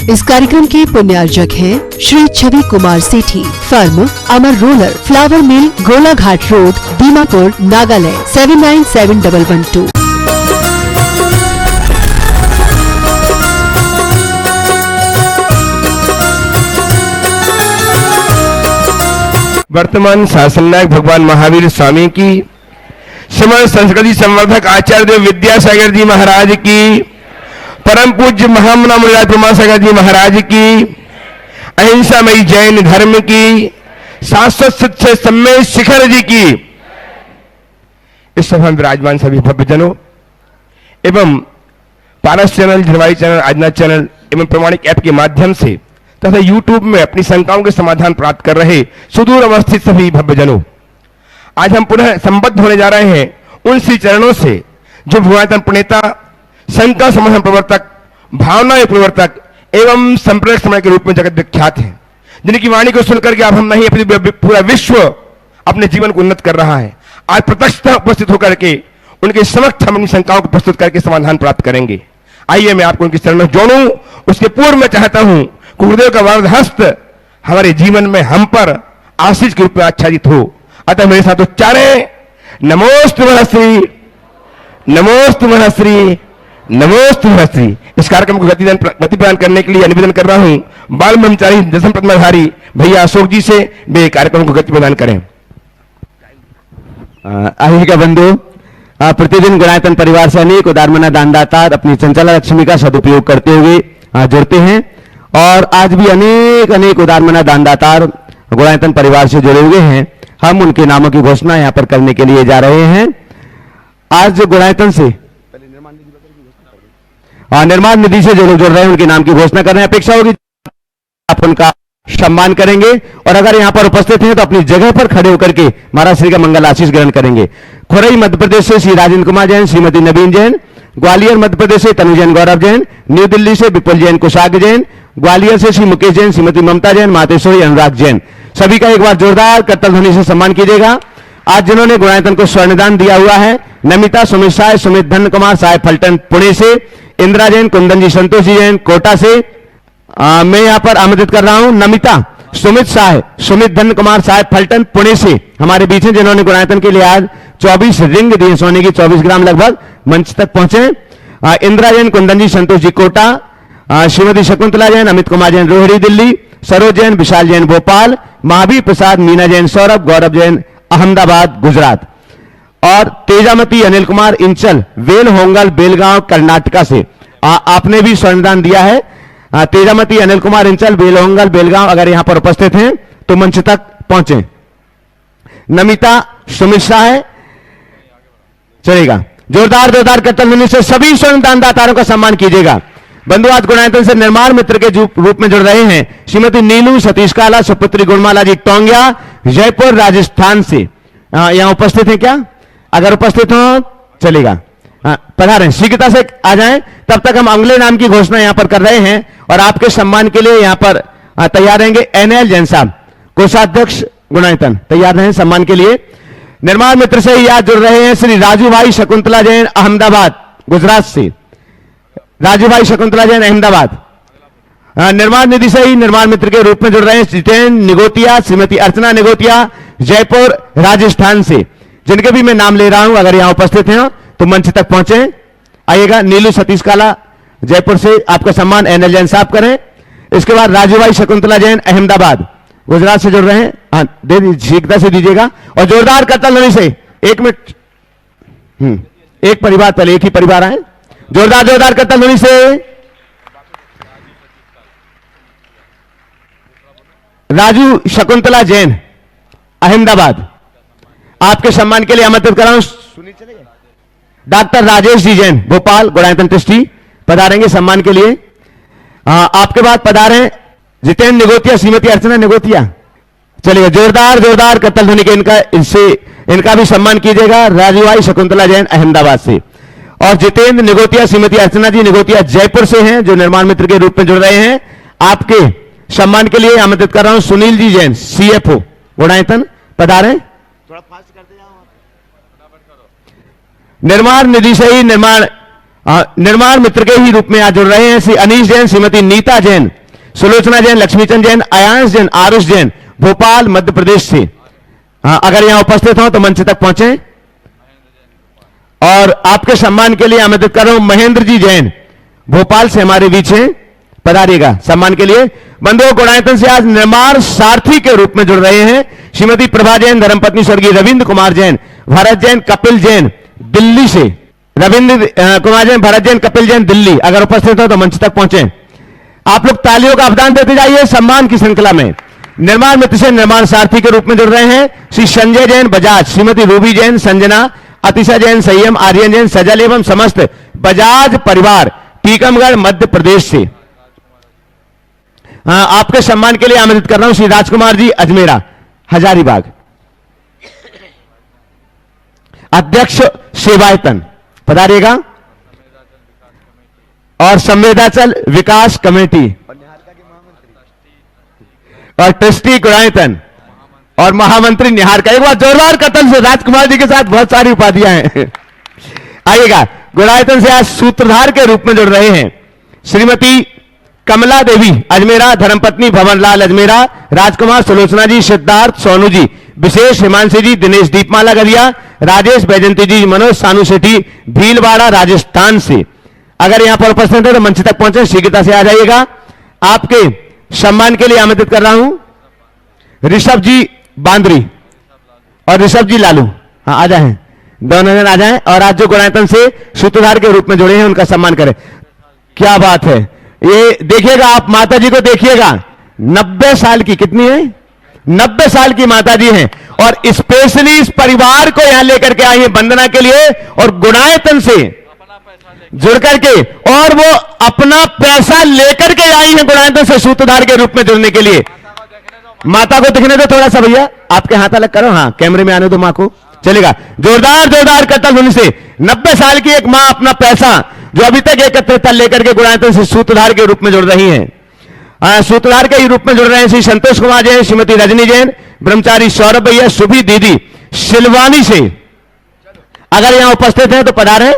इस कार्यक्रम के पुण्यार्जक हैं श्री छवि कुमार सेठी, फर्म अमर रोलर, फ्लावर मिल, गोलाघाट रोड, दीमापुर, नागालैंड 797112। वर्तमान शासन नायक भगवान महावीर स्वामी की, समस्त संस्कृति संवर्धक आचार्य देव विद्यासागर जी महाराज की, परम पूज्य महामना मुनिराज प्रमासागर जी महाराज की, अहिंसामयी जैन धर्म की, शाश्वत सत्य सम्मेद शिखर जी की, इस सभा में विराजमान सभी भव्यजनों एवं पारस चैनल, झरवाई चैनल, आजना चैनल एवं प्रमाणिक ऐप के माध्यम से तथा YouTube में अपनी शंकाओं के समाधान प्राप्त कर रहे सुदूर अवस्थित सभी भव्यजनों, आज हम पुनः संबद्ध होने जा रहे हैं उन श्री चरणों से जो भगवान प्रणेता, शंका समाधान प्रवर्तक, भावना प्रवर्तक एवं संप्रदाय समय के रूप में जगत विख्यात हैं, जिनकी वाणी को सुनकर के अब हम नहीं अपनी पूरा विश्व अपने जीवन को उन्नत कर रहा है। आज प्रत्यक्षता उपस्थित होकर के उनके समक्ष हम अपनी शंकाओं को प्रस्तुत करके समाधान प्राप्त करेंगे। आइए मैं आपको उनके चरणों जोड़ूं। उसके पूर्व में चाहता हूं गुरुदेव का वरद हस्त हमारे जीवन में हम पर आशीष के रूप में आच्छादित हो। अतः मेरे साथ उच्चारें, नमोस्तु महश्री, नमोस्तु महश्री, नमोस्तु महश्री। इस कार्यक्रम को गति प्रदान करने के लिए निवेदन कर रहा हूं बाल ब्रह्मचारी दशम प्रतिमाधारी भैया अशोक जी से, वे कार्यक्रम को गति प्रदान करें। आइए का बंधु, प्रतिदिन गुणायतन परिवार से अनेक उदारमना दानदाता अपनी चंचला लक्ष्मी का सदुपयोग करते हुए जुड़ते हैं और आज भी अनेक अनेक उदारमना दानदातार गुणायतन परिवार से जुड़े हुए हैं। हम उनके नामों की घोषणा यहां पर करने के लिए जा रहे हैं। आज जो गुणायतन से निर्माण निधि से जो लोग जुड़ रहे हैं उनके नाम की घोषणा कर रहे हैं। अपेक्षा होगी आप उनका सम्मान करेंगे और अगर यहां पर उपस्थित हैं तो अपनी जगह पर खड़े होकर के महाराज श्री का मंगल आशीष ग्रहण करेंगे। खुरई मध्य प्रदेश से श्री राजेंद्र कुमार जैन, श्रीमती नवीन जैन। ग्वालियर मध्य प्रदेश से तनु जैन, गौरव जैन। न्यू दिल्ली से विपुल जैन, कुशाग जैन। ग्वालियर से श्री मुकेश जैन, श्रीमती ममता जैन, मातेश्वरी, अनुराग जैन। सभी का एक बार जोरदार करतल ध्वनि से सम्मान कीजिएगा। आज जिन्होंने गुणायतन को स्वर्णदान दिया हुआ है, नमिता, सुमित साय, सुमित धन कुमार साय फल्टन पुणे से, इंदिरा जैन, कुंदन जी, संतोष जी जैन कोटा से। मैं यहां पर आमंत्रित कर रहा हूं नमिता, सुमित साय, सुमित धन कुमार साय फल्टन पुणे से हमारे बीच हैं, जिन्होंने गुणायतन के लिए आज 24 रिंग दिए सोने की, 24 ग्राम लगभग, मंच तक पहुंचे। इंदिरा जैन, कुंदन जी, संतोष जी कोटा, श्रीमती शकुंतला जैन, अमित कुमार जैन रोहिणी दिल्ली, सरोज जैन, विशाल जैन भोपाल, महावीर प्रसाद, मीना जैन सौरभ, गौरव जैन अहमदाबाद गुजरात और तेजामती अनिल कुमार इंचल, वेल होंगल बेलगांव कर्नाटका से आपने भी स्वर्णदान दिया है। तेजामती अनिल कुमार इंचल, वेल होंगल बेलगांव अगर यहां पर उपस्थित हैं तो मंच तक पहुंचे। नमिता, सुमित शाह चलेगा। जोरदार जोरदार करतल ध्वनि से सभी स्वर्णदान दातारों का सम्मान कीजिएगा। बंधु आज गुणायतन से निर्माण मित्र के रूप में जुड़ रहे हैं श्रीमती नीलू सतीश काला, सुपुत्री गुणमाला जी टोंगिया, जयपुर राजस्थान से यहां उपस्थित हैं क्या? अगर उपस्थित हो चलेगा, पधारें, शीघ्रता से आ जाएं। तब तक हम अगले नाम की घोषणा यहां पर कर रहे हैं और आपके सम्मान के लिए यहां पर तैयार रहेंगे एनएल जैन साहब, कोषाध्यक्ष गुणायतन, तैयार रहें सम्मान के लिए। निर्माण मित्र से ही आज जुड़ रहे हैं श्री राजू भाई शकुंतला जैन, अहमदाबाद गुजरात से। राजू भाई शकुंतला जैन, अहमदाबाद। निर्माण निधि से ही निर्माण मित्र के रूप में जुड़ रहे हैं जितेंद्र निगोतिया, श्रीमती अर्चना निगोतिया, जयपुर राजस्थान से, जिनके भी मैं नाम ले रहा हूं। अगर यहां उपस्थित हैं तो मंच तक पहुंचे। आइएगा। नीलू सतीश काला जयपुर से आपका सम्मान एनएल जैन साहब करें। इसके बाद राजू भाई शकुंतला जैन, अहमदाबाद गुजरात से जुड़ रहे हैं। हाँ, दे दीजिए, शीघ्रता से दीजिएगा और जोरदार करतल ध्वनि से 1 मिनट। एक परिवार, पहले एक ही परिवार आए। जोरदार जोरदार करतल ध्वनि से राजू शकुंतला जैन, अहमदाबाद, आपके सम्मान के लिए आमंत्रित कर रहा हूं डॉक्टर राजेश जी जैन, भोपाल, गुणायतन ट्रस्टी, पधारेंगे सम्मान के लिए। आपके बाद पधारें जितेंद्र निगोतिया, श्रीमती अर्चना निगोतिया, चलिए जोरदार जोरदार करतल ध्वनि के इनका भी सम्मान कीजिएगा। राजू भाई शकुंतला जैन, अहमदाबाद से, और जितेंद्र निगोतिया, श्रीमती अर्चना जी निगोतिया, जयपुर से हैं, जो निर्माण मित्र के रूप में जुड़ रहे हैं। आपके सम्मान के लिए आमंत्रित कर रहा हूं सुनील जी जैन, सीएफओ गुणायतन, पधारें। थोड़ा फास्ट कर दे। निर्माण निधि से ही निर्माण निर्माण मित्र के ही रूप में आज जुड़ रहे हैं श्री अनीश जैन, श्रीमती नीता जैन, सुलोचना जैन, लक्ष्मीचंद जैन, अयांश जैन, आरुष जैन, भोपाल मध्य प्रदेश से। अगर यहां उपस्थित हो तो मंच तक पहुंचे। और आपके सम्मान के लिए आमंत्रित कर रहा हूं महेंद्र जी जैन, भोपाल से हमारे बीच हैं, पधारिएगा सम्मान के लिए। बंधुओं, गुणायतन से आज निर्माण सारथी के रूप में जुड़ रहे हैं श्रीमती प्रभा जैन, धर्मपत्नी स्वर्गीय रविंद्र कुमार जैन, भरत जैन, कपिल जैन, दिल्ली से। रविंद्र कुमार जैन, भरत जैन, कपिल जैन, दिल्ली। अगर उपस्थित हो तो मंच तक पहुंचे। आप लोग तालियों का आदान देते जाइए सम्मान की श्रृंखला में। निर्माण मित्र से निर्माण सारथी के रूप में जुड़ रहे हैं श्री संजय जैन बजाज, श्रीमती रूबी जैन, संजना, अतिशा जैन, संयम, आर्यन जैन, सजल एवं समस्त बजाज परिवार, टीकमगढ़ मध्य प्रदेश से। आपके सम्मान के लिए आमंत्रित कर रहा हूं श्री राजकुमार जी अजमेरा, हजारीबाग, अध्यक्ष सेवायतन, पधारिएगा। और संवेदाचल विकास कमेटी और ट्रस्टी गुणायतन और महामंत्री निहार का। एक बार जोरदार कतल से राजकुमार जी के साथ बहुत सारी उपाधियां हैं। आइएगा। गुणायतन से आज सूत्रधार के रूप में जुड़ रहे हैं श्रीमती कमला देवी अजमेरा, धर्मपत्नी भवनलाल अजमेरा, राजकुमार, सुलोचना जी, सिद्धार्थ, सोनू जी, विशेष, हिमांशी जी, दिनेश, दीपमाला गरिया, राजेश, बैजंती जी, मनोज, सानू सेठी, भीलवाड़ा राजस्थान से। अगर यहां पर उपस्थित है तो मंच तक पहुंचे, शीघ्रता से आ जाइएगा। आपके सम्मान के लिए आमंत्रित कर रहा हूं ऋषभ जी बांद्री और ऋषभ जी लालू। हाँ, आ जाएं, दोनों जन आ जाएं। और आज जो गुणायतन से सूत्रधार के रूप में जुड़े हैं उनका सम्मान करें। क्या बात है, ये देखिएगा, आप माता जी को देखिएगा, 90 साल की, कितनी है, 90 साल की माता जी हैं और स्पेशली इस परिवार को यहां लेकर के आई है वंदना के लिए और गुणायतन से जुड़ करके, और वो अपना पैसा लेकर के आई है गुणायतन से सूत्रधार के रूप में जुड़ने के लिए। माता को दिखने दो थोड़ा सा भैया, आपके हाथ अलग करो, हाँ कैमरे में आने दो मां को, चलेगा। जोरदार जोरदार कतल होने से 90 साल की एक मां अपना पैसा जो अभी तक एकत्रित लेकर के गुणायतन से सूत्रधार के रूप में जुड़ रही हैं। सूत्रधार के रूप में जुड़ रहे हैं श्री संतोष कुमार जैन, श्रीमती रजनी जैन, ब्रह्मचारी सौरभ भैया, सुभी दीदी सिलवानी से। अगर यहां उपस्थित हैं तो पधारें।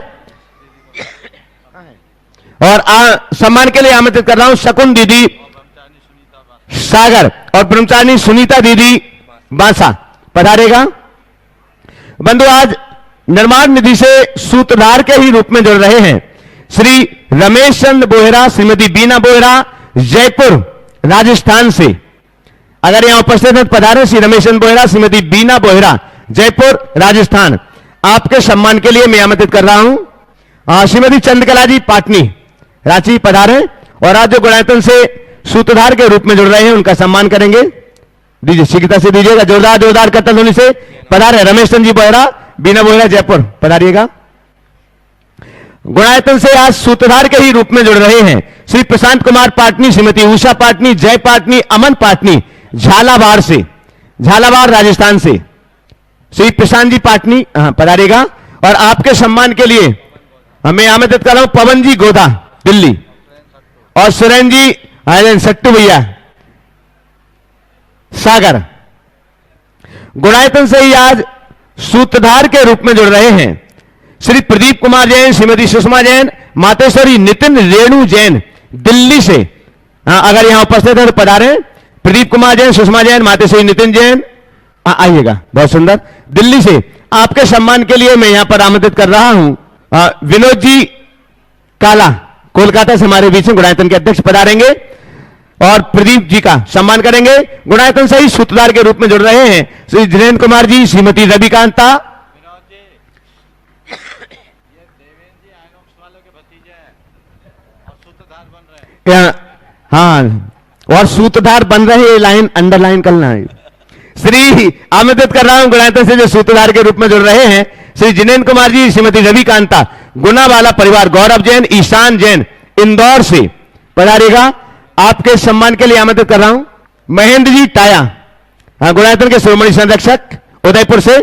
और सम्मान के लिए आमंत्रित कर रहा हूं शकुन दीदी सागर और ब्रह्मचारी सुनीता दीदी बांसा, पधारेगा। बंधु, आज निर्माण निधि से सूत्रधार के ही रूप में जुड़ रहे हैं श्री रमेश चंद्र बोहरा, श्रीमती बीना बोहरा, जयपुर राजस्थान से। अगर यहां उपस्थित हैं पधारे श्री रमेश चंद्र बोहरा, श्रीमती बीना बोहरा, जयपुर राजस्थान। आपके सम्मान के लिए मैं आमंत्रित कर रहा हूं श्रीमती चंद्रकला जी पाटनी, रांची, पधारे। और आज जो गुणायतन से सूत्रधार के रूप में जुड़ रहे हैं उनका सम्मान करेंगे। दीजिए, शीघ्रता से दीजिएगा, जोरदार जोरदार कतल होने से पधारे रमेश चंद्र जी बोहरा, बीना बोहरा, जयपुर, पधारिएगा। गुणायतन से आज सूत्रधार के ही रूप में जुड़ रहे हैं श्री प्रशांत कुमार पाटनी, श्रीमती उषा पाटनी, जय पाटनी, अमन पाटनी, झालावाड़ से, झालावाड़ राजस्थान से। श्री प्रशांत जी पाटनी पधारेगा। और आपके सम्मान के लिए हमें आमंत्रित कर रहा हूं पवन जी गोदा, दिल्ली, और सुरेन जी सट्टू भैया सागर। गुणायतन से ही आज सूत्रधार के रूप में जुड़ रहे हैं श्री प्रदीप कुमार जैन, श्रीमती सुषमा जैन, मातेश्वरी नितिन रेणु जैन, दिल्ली से। अगर यहां उपस्थित है तो पधारें। प्रदीप कुमार जैन, सुषमा जैन, मातेश्वरी नितिन जैन, आइएगा, बहुत सुंदर, दिल्ली से। आपके सम्मान के लिए मैं यहां पर आमंत्रित कर रहा हूं विनोद जी काला, कोलकाता से हमारे बीच में गुणायतन के अध्यक्ष पधारेंगे और प्रदीप जी का सम्मान करेंगे। गुणायतन से ही सूत्रधार के रूप में जुड़ रहे हैं श्री जिनेन्द्र कुमार जी, श्रीमती रविकांता, हाँ, और सूत्रधार बन रहे हैं, लाइन अंडरलाइन करना है। श्री आमंत्रित कर रहा हूं गुणायतन से जो सूत्रधार के रूप में जुड़ रहे हैं श्री जिनेन्द्र कुमार जी, श्रीमती रविकांता, गुनावाला परिवार, गौरव जैन, ईशान जैन, इंदौर से, पधारेगा। आपके सम्मान के लिए आमंत्रित कर रहा हूं महेंद्र जी टाया, गुणायतन के शिरोमणि संरक्षक, उदयपुर से।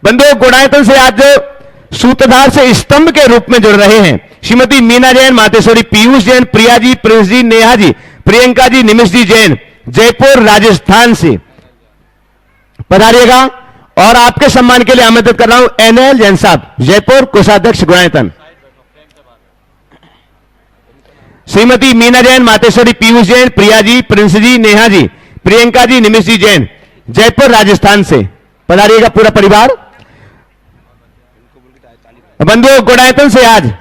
बंधु, गुणायतन से आज जो सूत्रधार से स्तंभ के रूप में जुड़ रहे हैं श्रीमती मीना जैन, मातेश्वरी पीयूष जैन, प्रिया जी, प्रिंस जी, नेहा जी, प्रियंका जी, निमिष जी जैन, जयपुर राजस्थान से, पधारिएगा। और आपके सम्मान के लिए आमंत्रित कर रहा हूं एनएल जैन साहब, जयपुर, कोषाध्यक्ष गुणायतन। श्रीमती मीना जैन, मातेश्वरी पीयूष जैन, प्रिया जी, प्रिंस जी, नेहा जी, प्रियंका जी, निमिष जी जैन, जयपुर राजस्थान से पधारिएगा पूरा परिवार। बंधुओं, गुणायतन से आज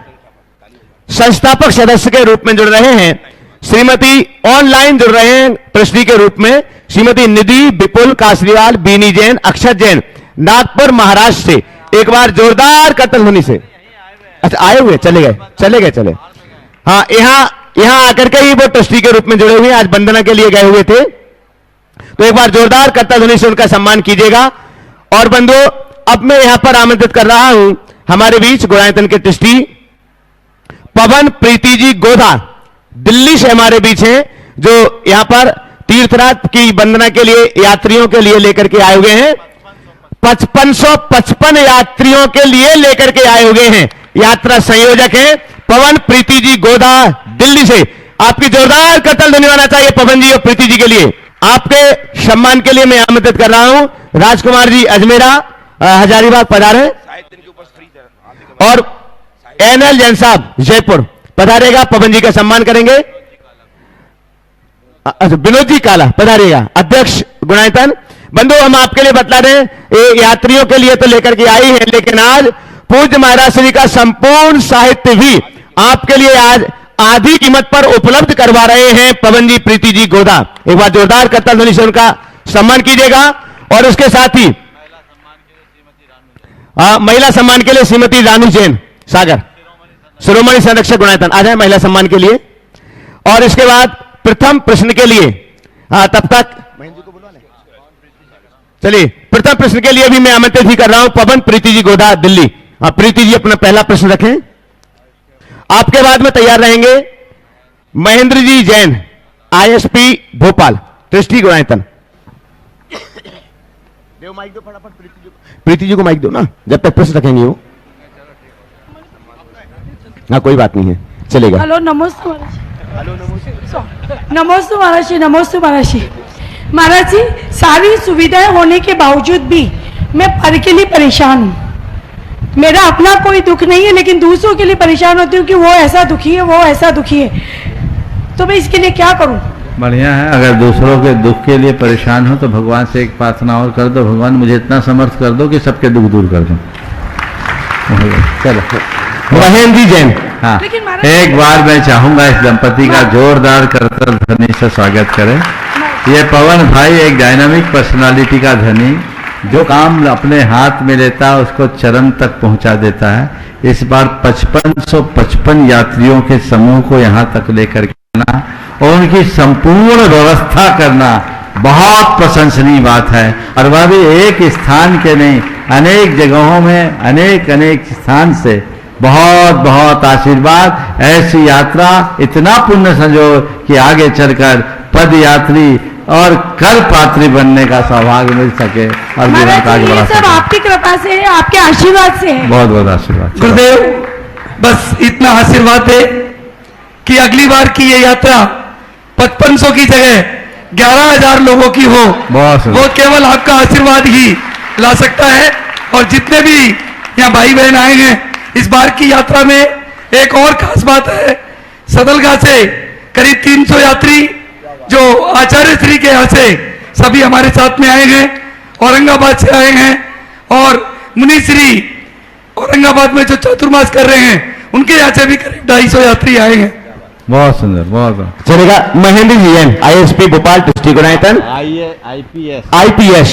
संस्थापक सदस्य के रूप में जुड़ रहे हैं श्रीमती, ऑनलाइन जुड़ रहे हैं ट्रस्टी के रूप में श्रीमती निधि विपुल कासरीवाल, बीनी जैन, अक्षत जैन, नागपुर महाराष्ट्र से। एक बार जोरदार करतल ध्वनि से। अच्छा, आए हुए चले गए। हाँ, यहां आकर के ही वो ट्रस्टी के रूप में जुड़े हुए, आज वंदना के लिए गए हुए थे। तो एक बार जोरदार करतल ध्वनि से उनका सम्मान कीजिएगा। और बंधुओं, अब मैं यहां पर आमंत्रित कर रहा हूं हमारे बीच गुणायतन के ट्रस्टी पवन प्रीति जी गोधा, दिल्ली से हमारे बीच हैं, जो यहां पर तीर्थराज की वंदना के लिए यात्रियों के लिए लेकर के आए हुए हैं। 5555 यात्रियों के लिए लेकर के आए हुए हैं। यात्रा संयोजक हैं पवन प्रीति जी गोधा, दिल्ली से। आपकी जोरदार करतल ध्वनि होना चाहिए पवन जी और प्रीति जी के लिए। आपके सम्मान के लिए मैं आमंत्रित कर रहा हूं राजकुमार जी अजमेरा, हजारीबाग पधारे, और एनएल जैन साहब जयपुर पधारेगा, पवन जी का सम्मान करेंगे। विनोद जी काला पधारेगा, अध्यक्ष गुणायतन। बंधु, हम आपके लिए बतला दें, ये यात्रियों के लिए तो लेकर के आई है, लेकिन आज पूज्य महाराज श्री का संपूर्ण साहित्य भी आपके लिए आज आधी कीमत पर उपलब्ध करवा रहे हैं पवन जी, प्रीति जी गोधा। एक बार जोरदार करतल ध्वनि से उनका सम्मान कीजिएगा। और उसके साथ ही महिला सम्मान के लिए श्रीमती रानू जैन सागर, शिरोमणि संरक्षक गुणायतन, आ जाए महिला सम्मान के लिए। और इसके बाद प्रथम प्रश्न के लिए तब तक चलिए, प्रथम प्रश्न के लिए भी मैं आमंत्रित ही कर रहा हूं पवन प्रीति जी गोधा, दिल्ली। प्रीति जी अपना पहला प्रश्न रखें। आपके बाद में तैयार रहेंगे Mahendra ji Jain, ISP Bhopal, trustee Gunayatan. Mic दो फटाफट, प्रीति जी को माइक दो ना, जब तक प्रश्न रखेंगे वो। हाँ, कोई बात नहीं है, चलेगा। हेलो, नमस्ते महाराज जी, नमस्ते महाराज जी। महाराज जी, सारी सुविधाएं होने के बावजूद भी मैं पर के लिए परेशान हूँ। मेरा अपना कोई दुख नहीं है, लेकिन दूसरों के लिए परेशान होती हूँ कि वो ऐसा दुखी है, वो ऐसा दुखी है, तो मैं इसके लिए क्या करूँ? बढ़िया है, अगर दूसरों के दुख के लिए परेशान हो तो भगवान से एक प्रार्थना और कर दो, भगवान मुझे इतना समर्थ कर दो कि सबके दुख दूर कर दो। चलो, महेंद्र जी जैन। हाँ, एक बार मैं चाहूंगा इस दंपति का जोरदार करतल ध्वनि से स्वागत करें। ये पवन भाई एक डायनामिक पर्सनालिटी का धनी, जो काम अपने हाथ में लेता है उसको चरम तक पहुंचा देता है। इस बार 5555 यात्रियों के समूह को यहां तक लेकर के आना और उनकी संपूर्ण व्यवस्था करना बहुत प्रशंसनीय बात है। और वह भी एक स्थान के नहीं, अनेक जगहों में, अनेक स्थान से। बहुत बहुत आशीर्वाद। ऐसी यात्रा इतना पुण्य संयोग कि आगे चलकर पद यात्री और कर पात्री बनने का सौभाग्य मिल सके और जीवन का आगे बढ़ा सके। सब आपकी कृपा से है, आपके आशीर्वाद से है। बहुत बहुत आशीर्वाद गुरुदेव। बस इतना आशीर्वाद है कि अगली बार की ये यात्रा 5500 की जगह 11,000 लोगों की हो। वो केवल आपका आशीर्वाद ही ला सकता है। और जितने भी यहाँ भाई बहन आए हैं इस बार की यात्रा में, एक और खास बात है, सदलगा से करीब 300 यात्री जो आचार्य श्री के यहाँ से सभी हमारे साथ में आए हैं, औरंगाबाद से आए हैं, और मुनि श्री औरंगाबाद में जो चतुर्मास कर रहे हैं उनके यहाँ से भी करीब 250 यात्री आए हैं। बहुत सुंदर, बहुत चलेगा। Mahendra ji Jain, ISP Bhopal, trustee Gunayatan, IPS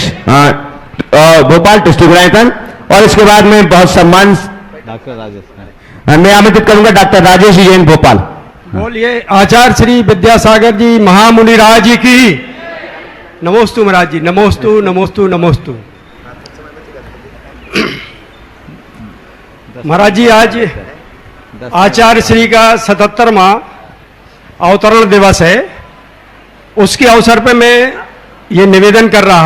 Bhopal, trustee Gunayatan. और इसके बाद में बहुत सम्मान डॉक्टर राजेश, मैं आमंत्रित करूंगा डॉक्टर राजेश जी जैन भोपाल। बोलिए आचार्य श्री विद्यासागर जी महामुनि राज जी की नमोस्तु महाराज जी, नमोस्तु नमोस्तु नमोस्तु। महाराज जी, आज आचार्य श्री का 77वां अवतरण दिवस है। उसके अवसर पर मैं ये निवेदन कर रहा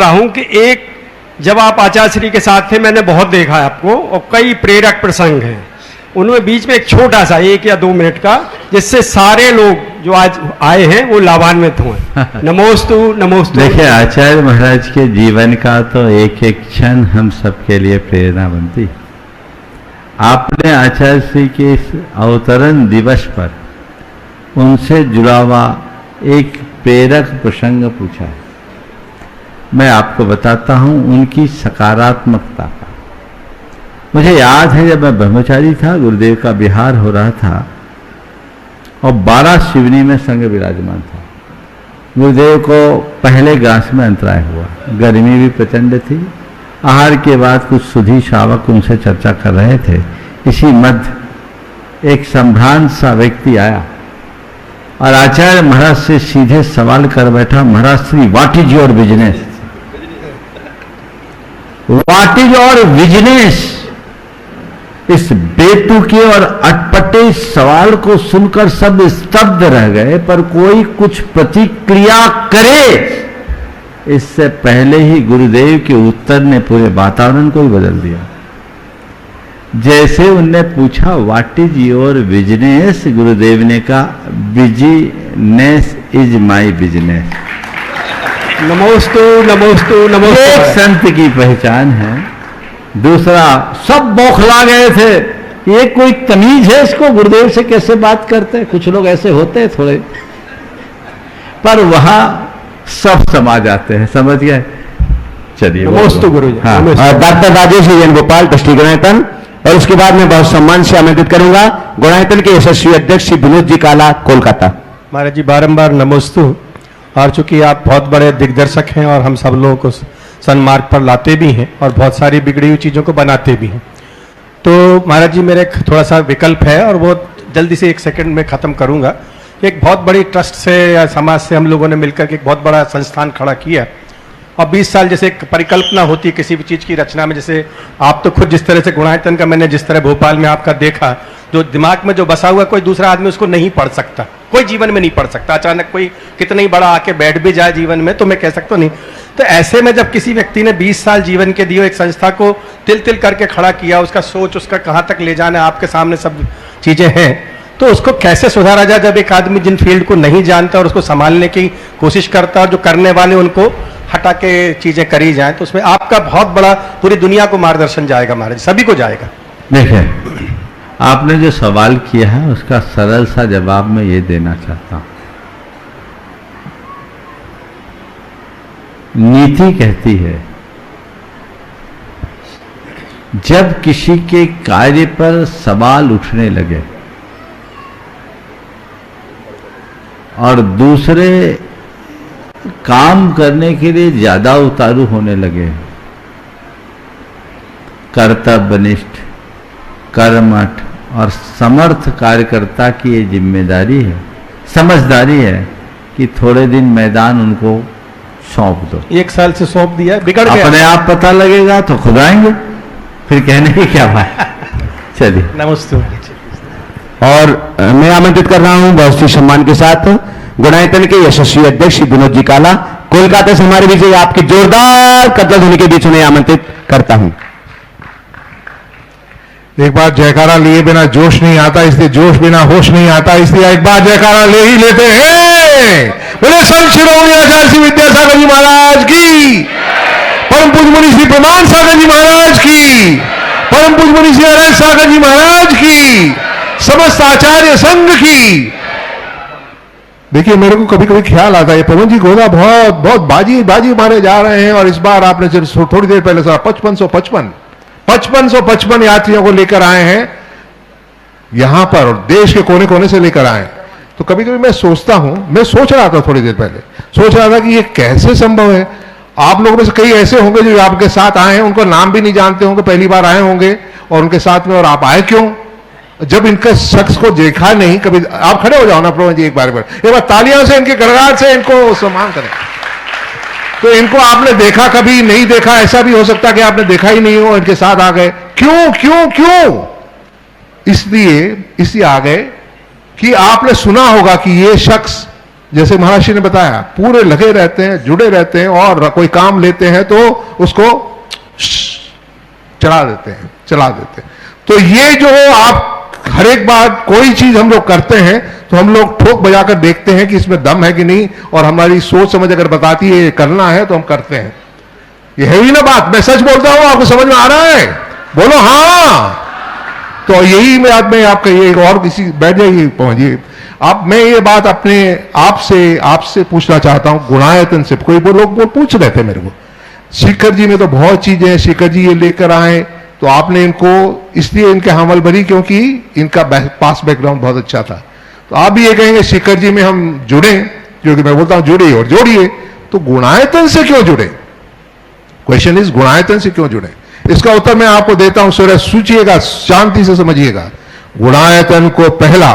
हूं कि एक, जब आप आचार्य श्री के साथ थे मैंने बहुत देखा है आपको, और कई प्रेरक प्रसंग हैं, उनमें बीच में एक छोटा सा 1 या 2 मिनट का, जिससे सारे लोग जो आज आए हैं वो लाभान्वित हुए। नमोस्तु नमोस्तु। देखिए, आचार्य महाराज के जीवन का तो एक एक क्षण हम सबके लिए प्रेरणा बनती। आपने आचार्य श्री के इस अवतरण दिवस पर उनसे जुड़ा हुआ एक प्रेरक प्रसंग पूछा है। मैं आपको बताता हूं उनकी सकारात्मकता का। मुझे याद है जब मैं ब्रह्मचारी था, गुरुदेव का विहार हो रहा था और 12 शिवनी में संग विराजमान था। गुरुदेव को पहले ग्रास में अंतराय हुआ, गर्मी भी प्रचंड थी। आहार के बाद कुछ सुधी श्रावक उनसे चर्चा कर रहे थे। इसी मध्य एक संभ्रांत सा व्यक्ति आया और आचार्य महाराज से सीधे सवाल कर बैठा, Maharaj Shri what is your business? What is your business? इस बेतुके और अटपटे सवाल को सुनकर सब स्तब्ध रह गए, पर कोई कुछ प्रतिक्रिया करे इससे पहले ही गुरुदेव के उत्तर ने पूरे वातावरण को ही बदल दिया। जैसे उनने पूछा व्हाट इज योर बिजनेस, गुरुदेव ने कहा बिजनेस इज माय बिजनेस। नमोस्तु नमोस्तु नमोस्तु। एक संत की पहचान है। दूसरा, सब बौखला गए थे, ये कोई तमीज है इसको, गुरुदेव से कैसे बात करते हैं? कुछ लोग ऐसे होते हैं थोड़े, पर वहां सब समा जाते हैं, समझ गए? चलिए नमोस्तु गुरु जी। हाँ। डॉक्टर राजेश जैन गोपाल, ट्रस्टी गुणायतन, और उसके बाद मैं बहुत सम्मान से आमंत्रित करूंगा गुणायतन के यशस्वी अध्यक्ष श्री विनोद जी काला, कोलकाता। महाराज जी बारंबार नमोस्तु। और चूंकि आप बहुत बड़े दिग्दर्शक हैं और हम सब लोगों को सन्मार्ग पर लाते भी हैं और बहुत सारी बिगड़ी हुई चीज़ों को बनाते भी हैं, तो महाराज जी मेरे थोड़ा सा विकल्प है और वो जल्दी से 1 सेकंड में ख़त्म करूंगा। एक बहुत बड़ी ट्रस्ट से या समाज से हम लोगों ने मिलकर के एक बहुत बड़ा संस्थान खड़ा किया और 20 साल जैसे एक परिकल्पना होती है किसी भी चीज़ की रचना में। जैसे आप तो खुद जिस तरह से गुणायतन का मैंने जिस तरह भोपाल में आपका देखा, जो दिमाग में जो बसा हुआ कोई दूसरा आदमी उसको नहीं पढ़ सकता, कोई जीवन में नहीं पढ़ सकता। अचानक कोई कितना ही बड़ा आके बैठ भी जाए जीवन में तो मैं कह सकता नहीं। तो ऐसे में जब किसी व्यक्ति ने 20 साल जीवन के दिए एक संस्था को तिल तिल करके खड़ा किया, उसका सोच, उसका कहाँ तक ले जाना, आपके सामने सब चीज़ें हैं, तो उसको कैसे सुधारा जाए? जब एक आदमी जिन फील्ड को नहीं जानता और उसको संभालने की कोशिश करता है और जो करने वाले उनको हटा के चीजें करी जाए, तो उसमें आपका बहुत बड़ा पूरी दुनिया को मार्गदर्शन जाएगा महाराज, सभी को जाएगा। देखिए, आपने जो सवाल किया है उसका सरल सा जवाब मैं ये देना चाहता हूं। नीति कहती है जब किसी के कार्य पर सवाल उठने लगे और दूसरे काम करने के लिए ज्यादा उतारू होने लगे, कर्तव्यनिष्ठ, कर्मठ और समर्थ कार्यकर्ता की ये जिम्मेदारी है, समझदारी है कि थोड़े दिन मैदान उनको सौंप दो। 1 साल से सौंप दिया, बिगड़ गया, अपने आप पता लगेगा तो खुद आएंगे, फिर कहने की क्या बात। चलिए नमस्ते। और मैं आमंत्रित कर रहा हूं बहुत सी सम्मान के साथ गुणायतन के यशस्वी अध्यक्ष श्री विनोद जी काला, कोलकाता से हमारे बीच आपकी जोरदार कदम ध्वनि के बीच उन्हें आमंत्रित करता हूं। एक बार जयकारा लिए बिना जोश नहीं आता, इसलिए जोश बिना होश नहीं आता, इसलिए एक बार जयकारा ले ही लेते हैं। बोले संत शिरोमणि आचार्य श्री विद्यासागर जी महाराज की, परम पूज्य मुनि श्री प्रमाण सागर जी महाराज की, परम पूज्य मुनि श्री अरविंद सागर जी महाराज की, समस्त आचार्य संघ की। देखिए, मेरे को कभी कभी ख्याल आता है पवन जी घोड़ा बहुत बहुत बाजी बाजी मारे जा रहे हैं और इस बार आपने थोड़ी देर पहले सुना 5555 यात्रियों को लेकर आए हैं यहां पर और देश के कोने कोने से लेकर आए। तो कभी कभी मैं सोचता हूं, मैं सोच रहा था थोड़ी देर पहले, सोच रहा था कि ये कैसे संभव है। आप लोगों में से कई ऐसे होंगे जो आपके साथ आए हैं, उनको नाम भी नहीं जानते होंगे, पहली बार आए होंगे और उनके साथ में, और आप आए क्यों? जब इनका शख्स को देखा नहीं कभी। आप खड़े हो जाओ ना प्रभु जी, एक बार तालियों से इनके गड़गड़ाहट से इनको सम्मान करें। तो इनको आपने देखा, कभी नहीं देखा, ऐसा भी हो सकता है कि आपने देखा ही नहीं हो, इनके साथ आ गए। क्यों क्यों क्यों? इसलिए आ गए कि आपने सुना होगा कि ये शख्स, जैसे महर्षि ने बताया, पूरे लगे रहते हैं, जुड़े रहते हैं और कोई काम लेते हैं तो उसको चला देते हैं। तो ये जो आप हर एक बार कोई चीज हम लोग करते हैं तो हम लोग ठोक बजाकर देखते हैं कि इसमें दम है कि नहीं, और हमारी सोच समझ अगर बताती है ये करना है तो हम करते हैं। ये है ही ना बात, मैं सच बोलता हूं, आपको समझ में आ रहा है? बोलो हाँ। तो यही मैं आपका ये और किसी बैठ जाइए पहुंचिए आप। मैं ये बात अपने आपसे पूछना चाहता हूं गुणायतन से। कोई लोग पूछ रहे थे मेरे को, शेखर जी में तो बहुत चीजें हैं, शेखर जी ये लेकर आए तो आपने इनको इसलिए इनके हमल भरी क्योंकि इनका पास बैकग्राउंड बहुत अच्छा था। तो आप भी ये कहेंगे शेखर जी में हम जुड़े, क्योंकि मैं बोलता हूं जुड़िए और जोड़िए, तो गुणायतन से क्यों जुड़े? क्वेश्चन इज गुणायतन से क्यों जुड़े? इसका उत्तर मैं आपको देता हूं, सूर्य सूचिएगा, शांति से समझिएगा। गुणायतन को पहला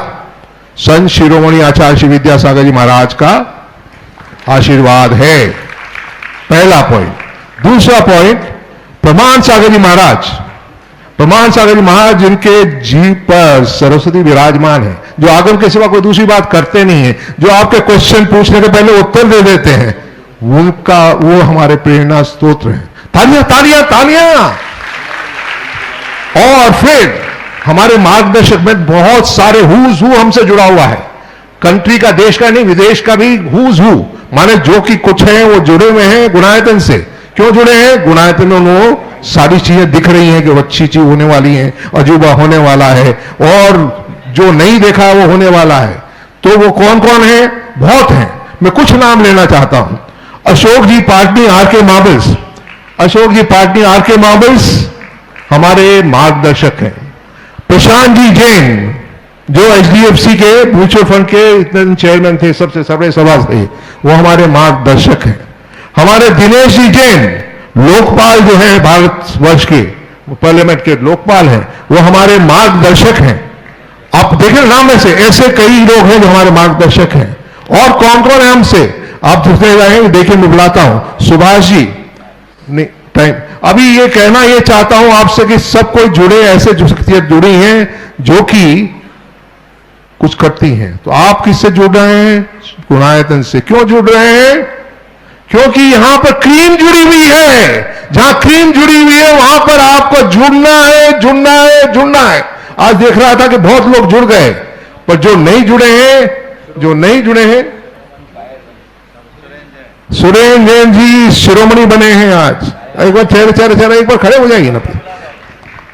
संत शिरोमणि आचार्य श्री विद्यासागर जी महाराज का आशीर्वाद है, पहला पॉइंट। दूसरा पॉइंट, प्रमाण सागर जी महाराज, प्रमाण सागर जी महाराज जिनके जीव पर सरस्वती विराजमान है, जो आगम के सिवा कोई दूसरी बात करते नहीं है, जो आपके क्वेश्चन पूछने के पहले उत्तर दे देते हैं, उनका वो हमारे प्रेरणा स्तोत्र है। तालियां तालियां तालियां। और फिर हमारे मार्गदर्शक में बहुत सारे हुज हु हमसे जुड़ा हुआ है, कंट्री का, देश का नहीं, विदेश का भी हुज हु, माने जो कि कुछ है वो जुड़े हुए हैं गुणायतन से। क्यों जुड़े हैं? गुणायतन में उनको सारी चीजें दिख रही हैं कि वो अच्छी चीज होने वाली है, अजूबा होने वाला है, और जो नहीं देखा है वो होने वाला है। तो वो कौन कौन है? बहुत हैं, मैं कुछ नाम लेना चाहता हूं। अशोक जी पाटनी आरके मार्बल्स, अशोक जी पाटनी आरके मार्बल्स हमारे मार्गदर्शक हैं। प्रशांत जी जैन जो एचडीएफसी के म्यूचुअल फंड के इतने चेयरमैन थे, सबसे सर्वे सभा थे, वो हमारे मार्गदर्शक हैं। हमारे दिनेश जी जैन लोकपाल जो है भारतवर्ष के पार्लियामेंट के लोकपाल हैं, वो हमारे मार्गदर्शक हैं। आप देखें नाम में से ऐसे कई लोग हैं जो हमारे मार्गदर्शक हैं। और कौन कौन है हमसे आप पूछते जाएंगे, देखिए मैं बुलाता हूं सुभाष जी, नहीं टाइम, अभी ये कहना ये चाहता हूं आपसे कि सब कोई जुड़े, ऐसे जो शख्सियत जुड़ी हैं जो कि कुछ करती हैं। तो आप किससे जुड़ रहे हैं? गुणायतन से। क्यों जुड़ रहे हैं? क्योंकि यहां पर क्रीम जुड़ी हुई है। जहां क्रीम जुड़ी हुई है वहां पर आपको जुड़ना है, जुड़ना है, जुड़ना है। आज देख रहा था कि बहुत लोग जुड़ गए, पर जो नहीं जुड़े हैं, जो नहीं जुड़े हैं, सुरेंद्र जैन जी शिरोमणि बने हैं आज। एक बार चेहरे एक बार खड़े हो जाइए ना,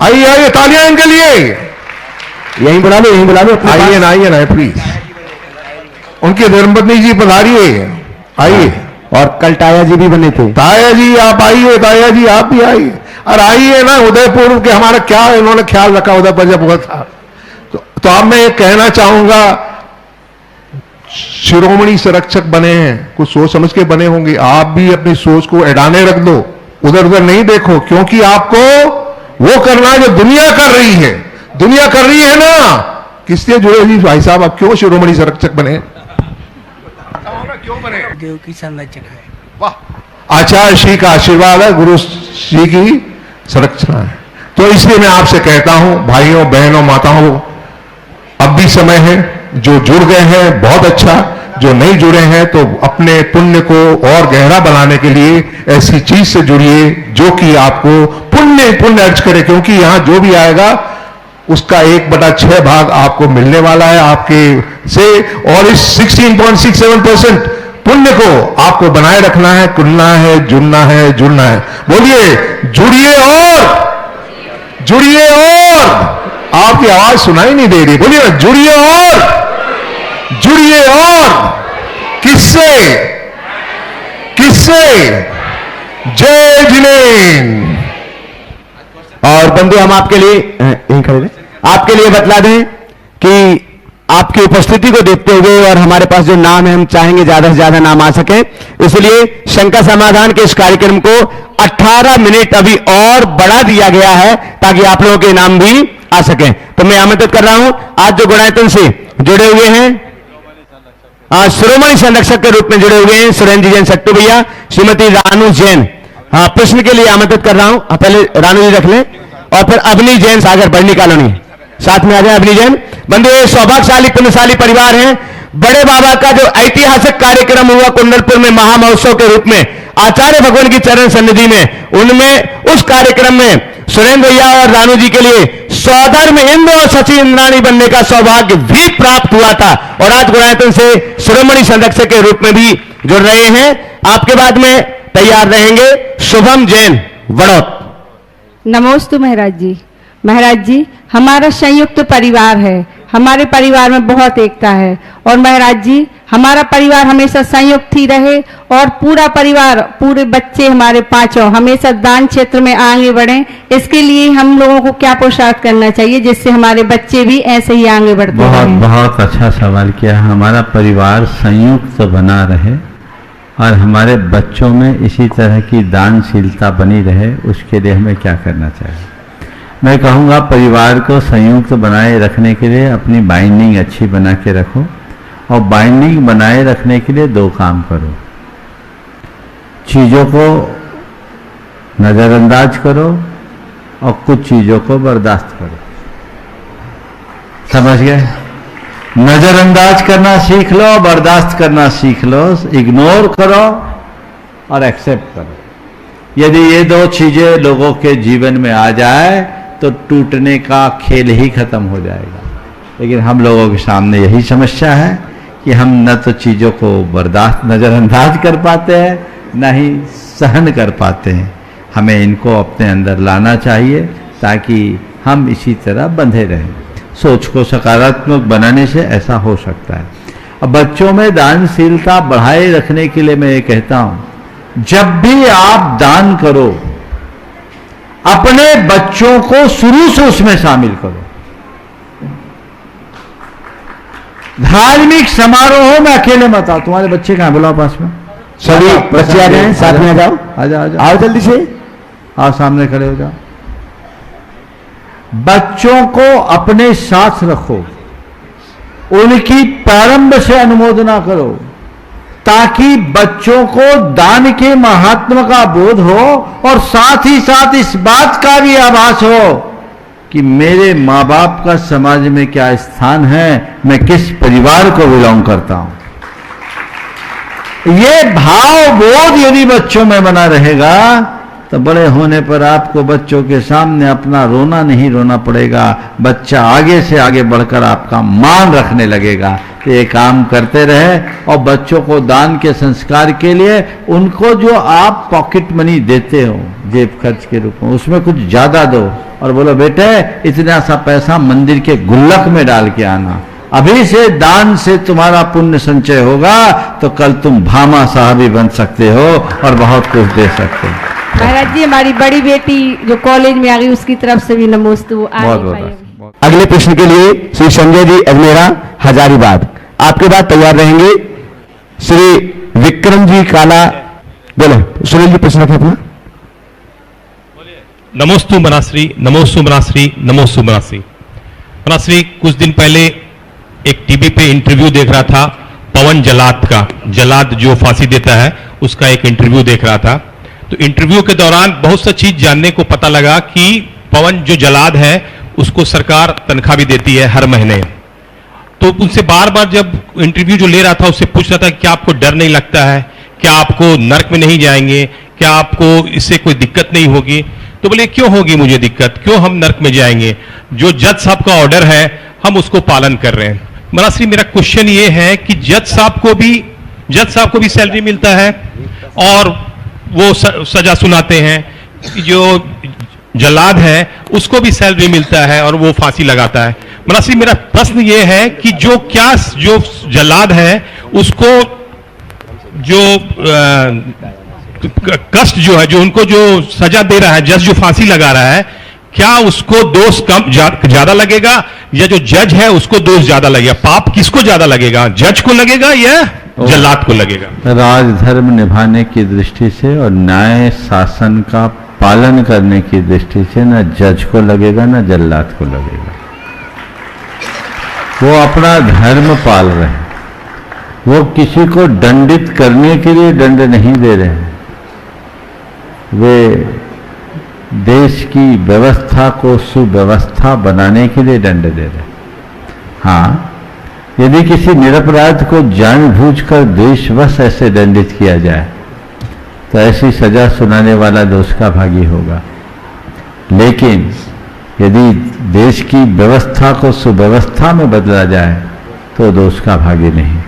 आइए आइए, तालियां इनके लिए। यहीं बुला लो, यहीं बुला लो, आइए ना, आइए ना प्लीज। उनके धर्मपत्नी जी पधारिए, आइए। और कल टाया जी भी बने थे। ताया जी आप आइए, ताया जी आप भी आइए, और आइए ना। उदयपुर के हमारा क्या इन्होंने ख्याल रखा उदयपुर जब हुआ था। तो अब मैं ये कहना चाहूंगा, शिरोमणि संरक्षक बने हैं, कुछ सोच समझ के बने होंगे। आप भी अपनी सोच को एडाने रख दो, उधर उधर नहीं देखो, क्योंकि आपको वो करना है जो दुनिया कर रही है। दुनिया कर रही है ना, किससे जुड़े जी भाई साहब? आप क्यों शिरोमणि संरक्षक बने? क्यों बने? देव की संरक्षक है। वाह, आचार्य श्री का आशीर्वाद है, गुरु श्री की संरक्षण है। तो इसलिए मैं आपसे कहता हूं भाइयों बहनों माताओं, अब भी समय है। जो जुड़ गए हैं बहुत अच्छा, जो नहीं जुड़े हैं तो अपने पुण्य को और गहरा बनाने के लिए ऐसी चीज से जुड़िए जो कि आपको पुण्य अर्ज करे, क्योंकि यहां जो भी आएगा उसका 1/6 भाग आपको मिलने वाला है आपके से। और इस 16.67% पुण्य को आपको बनाए रखना है, कुलना है, जुड़ना है, जुड़ना है। बोलिए जुड़िए और जुड़िए, और आपकी आवाज सुनाई नहीं दे रही, बोलिए जुड़िए और जुड़िए। और किससे? किससे? जय जिनेन्द्र। और बंधु हम आपके लिए यहीं खड़े, आपके लिए बतला दें कि आपकी उपस्थिति को देखते हुए और हमारे पास जो नाम है, हम चाहेंगे ज्यादा से ज्यादा नाम आ सके, इसलिए शंका समाधान के इस कार्यक्रम को 18 मिनट अभी और बढ़ा दिया गया है ताकि आप लोगों के नाम भी आ सके। तो मैं आमंत्रित कर रहा हूं आज जो गुणायतन से जुड़े हुए हैं, शिरोमणि संरक्षक के रूप में जुड़े हुए हैं सुरेंद्र जैन सट्टू भैया, श्रीमती रानू जैन, प्रश्न के लिए आमंत्रित कर रहा हूं। पहले रानू जी रख लें, और फिर अवनी जैन सागर बढ़नी कॉलोनी, साथ में आ जाए अवनी जैन। बंधु ये सौभाग्यशाली पुण्यशाली परिवार है। बड़े बाबा का जो ऐतिहासिक कार्यक्रम हुआ कुंडलपुर में महामहोत्सव के रूप में आचार्य भगवान की चरण सन्निधि में, उनमें उस कार्यक्रम में सुरेंद्र भैया और रानू जी के लिए सौधर्म इंद्र और सची इंद्राणी बनने का सौभाग्य भी प्राप्त हुआ था, और आज गुणायतन से शिरोमणि संरक्षक के रूप में भी जुड़ रहे हैं। आपके बाद में तैयार रहेंगे शुभम जैन वड़ौत। नमोस्तु महाराज जी। महाराज जी, हमारा संयुक्त परिवार है, हमारे परिवार में बहुत एकता है और महाराज जी हमारा परिवार हमेशा संयुक्त ही रहे और पूरा परिवार, पूरे बच्चे हमारे पांचों हमेशा दान क्षेत्र में आगे बढ़ें। इसके लिए हम लोगों को क्या पुरुषार्थ करना चाहिए जिससे हमारे बच्चे भी ऐसे ही आगे बढ़ते रहें? बहुत अच्छा सवाल किया। हमारा परिवार संयुक्त बना रहे और हमारे बच्चों में इसी तरह की दानशीलता बनी रहे, उसके लिए हमें क्या करना चाहिए? मैं कहूँगा परिवार को संयुक्त बनाए रखने के लिए अपनी बाइंडिंग अच्छी बना के रखो और बाइंडिंग बनाए रखने के लिए दो काम करो। चीज़ों को नज़रअंदाज करो और कुछ चीज़ों को बर्दाश्त करो। समझ गए? नज़रअंदाज करना सीख लो, बर्दाश्त करना सीख लो, इग्नोर करो और एक्सेप्ट करो। यदि ये दो चीज़ें लोगों के जीवन में आ जाए तो टूटने का खेल ही खत्म हो जाएगा। लेकिन हम लोगों के सामने यही समस्या है कि हम न तो चीज़ों को बर्दाश्त नज़रअंदाज कर पाते हैं, न ही सहन कर पाते हैं। हमें इनको अपने अंदर लाना चाहिए ताकि हम इसी तरह बंधे रहें। सोच को सकारात्मक बनाने से ऐसा हो सकता है। अब बच्चों में दानशीलता बढ़ाए रखने के लिए मैं ये कहता हूँ, जब भी आप दान करो अपने बच्चों को शुरू से उसमें शामिल करो। धार्मिक समारोह में अकेले मत आओ। तुम्हारे बच्चे कहाँ? बुलाओ पास में। सभी बच्चे आ गए हैं, साथ में आ जाओ। आओ जल्दी से, आओ सामने खड़े हो जाओ। बच्चों को अपने साथ रखो, उनकी प्रारंभ से अनुमोदना करो ताकि बच्चों को दान के महात्म का बोध हो और साथ ही साथ इस बात का भी आभास हो कि मेरे माँ बाप का समाज में क्या स्थान है, मैं किस परिवार को बिलोंग करता हूं। ये भाव बोध यदि बच्चों में बना रहेगा तो बड़े होने पर आपको बच्चों के सामने अपना रोना नहीं रोना पड़ेगा। बच्चा आगे से आगे बढ़कर आपका मान रखने लगेगा कि ये काम करते रहे। और बच्चों को दान के संस्कार के लिए उनको जो आप पॉकेट मनी देते हो जेब खर्च के रूप में, उसमें कुछ ज्यादा दो और बोलो बेटे इतना सा पैसा मंदिर के गुल्लक में डाल के आना। अभी से दान से तुम्हारा पुण्य संचय होगा तो कल तुम भामा साहब भी बन सकते हो और बहुत कुछ दे सकते हो। महाराज जी हमारी बड़ी बेटी जो कॉलेज में आ गई उसकी तरफ से भी नमोस्तु। बहुत अगले प्रश्न के लिए श्री संजय जी अजमेरा हजारीबाग, आपके बाद तैयार रहेंगे श्री विक्रम जी काला। बोले सुनील जी, प्रश्न रखें अपना। नमोस्तु बनाश्री, नमोस्तु बनाश्री, नमोस्तु बनाश्री। बनाश्री कुछ दिन पहले एक टीवी पे इंटरव्यू देख रहा था पवन जलाद का, जलाद जो फांसी देता है उसका एक इंटरव्यू देख रहा था। तो इंटरव्यू के दौरान बहुत सा चीज जानने को पता लगा कि पवन जो जलाद है उसको सरकार तनख्वाह भी देती है हर महीने। तो उनसे बार बार जब इंटरव्यू जो ले रहा था उससे पूछ रहा था क्या आपको डर नहीं लगता है, क्या आपको नर्क में नहीं जाएंगे, क्या आपको इससे कोई दिक्कत नहीं होगी? तो बोले क्यों होगी मुझे दिक्कत, क्यों हम नर्क में जाएंगे, जो जज साहब का ऑर्डर है हम उसको पालन कर रहे हैं। मनाश्री मेरा क्वेश्चन ये है कि जज साहब को भी सैलरी मिलता है और वो सजा सुनाते हैं, जो जलाद है उसको भी सैलरी मिलता है और वो फांसी लगाता है। मनाश्री मेरा प्रश्न ये है कि जो जलाद है उसको जो कष्ट जो है, जो उनको जो सजा दे रहा है जज जो फांसी लगा रहा है, क्या उसको दोष कम ज्यादा लगेगा या जो जज है उसको दोष ज्यादा लगेगा? पाप किसको ज्यादा लगेगा, जज को लगेगा या जल्लाद को लगेगा? राजधर्म निभाने की दृष्टि से और न्याय शासन का पालन करने की दृष्टि से न जज को लगेगा न जल्लाद को लगेगा। वो अपना धर्म पाल रहे हैं, वो किसी को दंडित करने के लिए दंड नहीं दे रहे हैं, वे देश की व्यवस्था को सुव्यवस्था बनाने के लिए दंड दे रहे हैं। हाँ, यदि किसी निरपराध को जानबूझकर द्वेषवश ऐसे दंडित किया जाए तो ऐसी सजा सुनाने वाला दोष का भागी होगा। लेकिन यदि देश की व्यवस्था को सुव्यवस्था में बदला जाए तो दोष का भागी नहीं।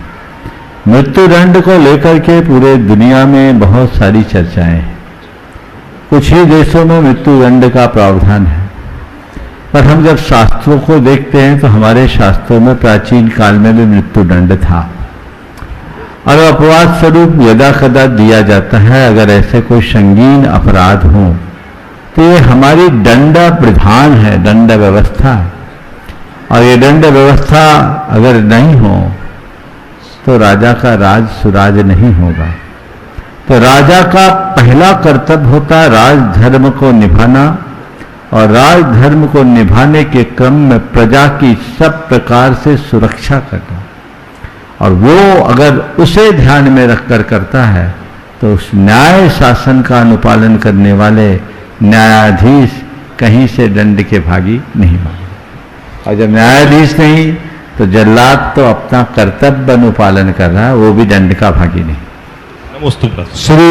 मृत्युदंड को लेकर के पूरे दुनिया में बहुत सारी चर्चाएं हैं। कुछ ही देशों में मृत्युदंड का प्रावधान है, पर हम जब शास्त्रों को देखते हैं तो हमारे शास्त्रों में प्राचीन काल में भी मृत्युदंड था और अपवाद स्वरूप यदा कदा दिया जाता है। अगर ऐसे कोई संगीन अपराध हो तो ये हमारी दंड प्रधान है, दंड व्यवस्था है, और ये दंड व्यवस्था अगर नहीं हो तो राजा का राज सुराज नहीं होगा। तो राजा का पहला कर्तव्य होता है राजधर्म को निभाना, और राजधर्म को निभाने के क्रम में प्रजा की सब प्रकार से सुरक्षा करना, और वो अगर उसे ध्यान में रखकर करता है तो उस न्याय शासन का अनुपालन करने वाले न्यायाधीश कहीं से दंड के भागी नहीं होंगे। और जब न्यायाधीश नहीं तो जल्लाद तो अपना कर्तव्य अनुपालन कर रहा है, वो भी दंड का भागी नहीं। श्री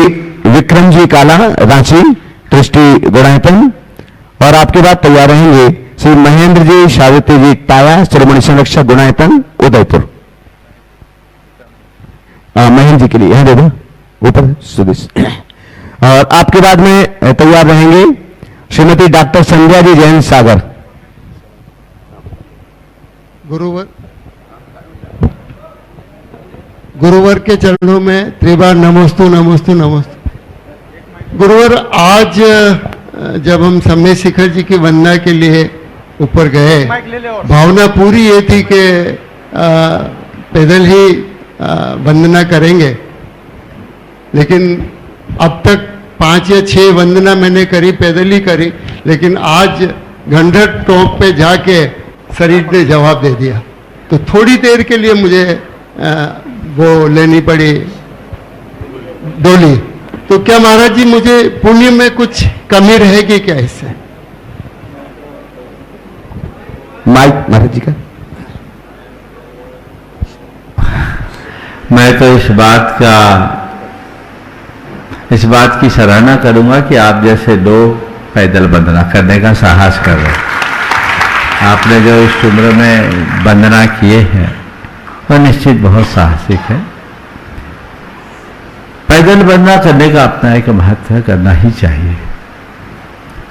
विक्रम जी काला, रांची, ट्रस्टी गुड़ाईपन, और आपके बाद तैयार रहेंगे श्री महेंद्र जी सावित्री जी टाया, शिरोमणि संरक्षक गुड़ाईपन, उदयपुर। महेंद्र जी के लिए यह दे दो ऊपर सुदेश। और आपके बाद में तैयार रहेंगे श्रीमती डॉक्टर संध्या जी जैन सागर। गुरुवर के चरणों में त्रिबार नमोस्तु नमोस्तु नमोस्तु। गुरुवर, आज जब हम समय शिखर जी की वंदना के लिए ऊपर गए, भावना पूरी ये थी कि पैदल ही वंदना करेंगे, लेकिन अब तक 5 या 6 वंदना मैंने करी, पैदल ही करी, लेकिन आज घंटा टॉप पे जाके शरीर ने जवाब दे दिया। तो थोड़ी देर के लिए मुझे वो लेनी पड़ी डोली। तो क्या महाराज जी मुझे पुण्य में कुछ कमी रहेगी क्या इससे? माइक महाराज जी का। मैं तो इस बात की सराहना करूंगा कि आप जैसे लोग पैदल वंदना करने का साहस कर रहे हैं। आपने जो इस उम्र में वंदना किए हैं वह निश्चित बहुत साहसिक है। पैदल वंदना करने का अपना एक महत्व करना ही चाहिए,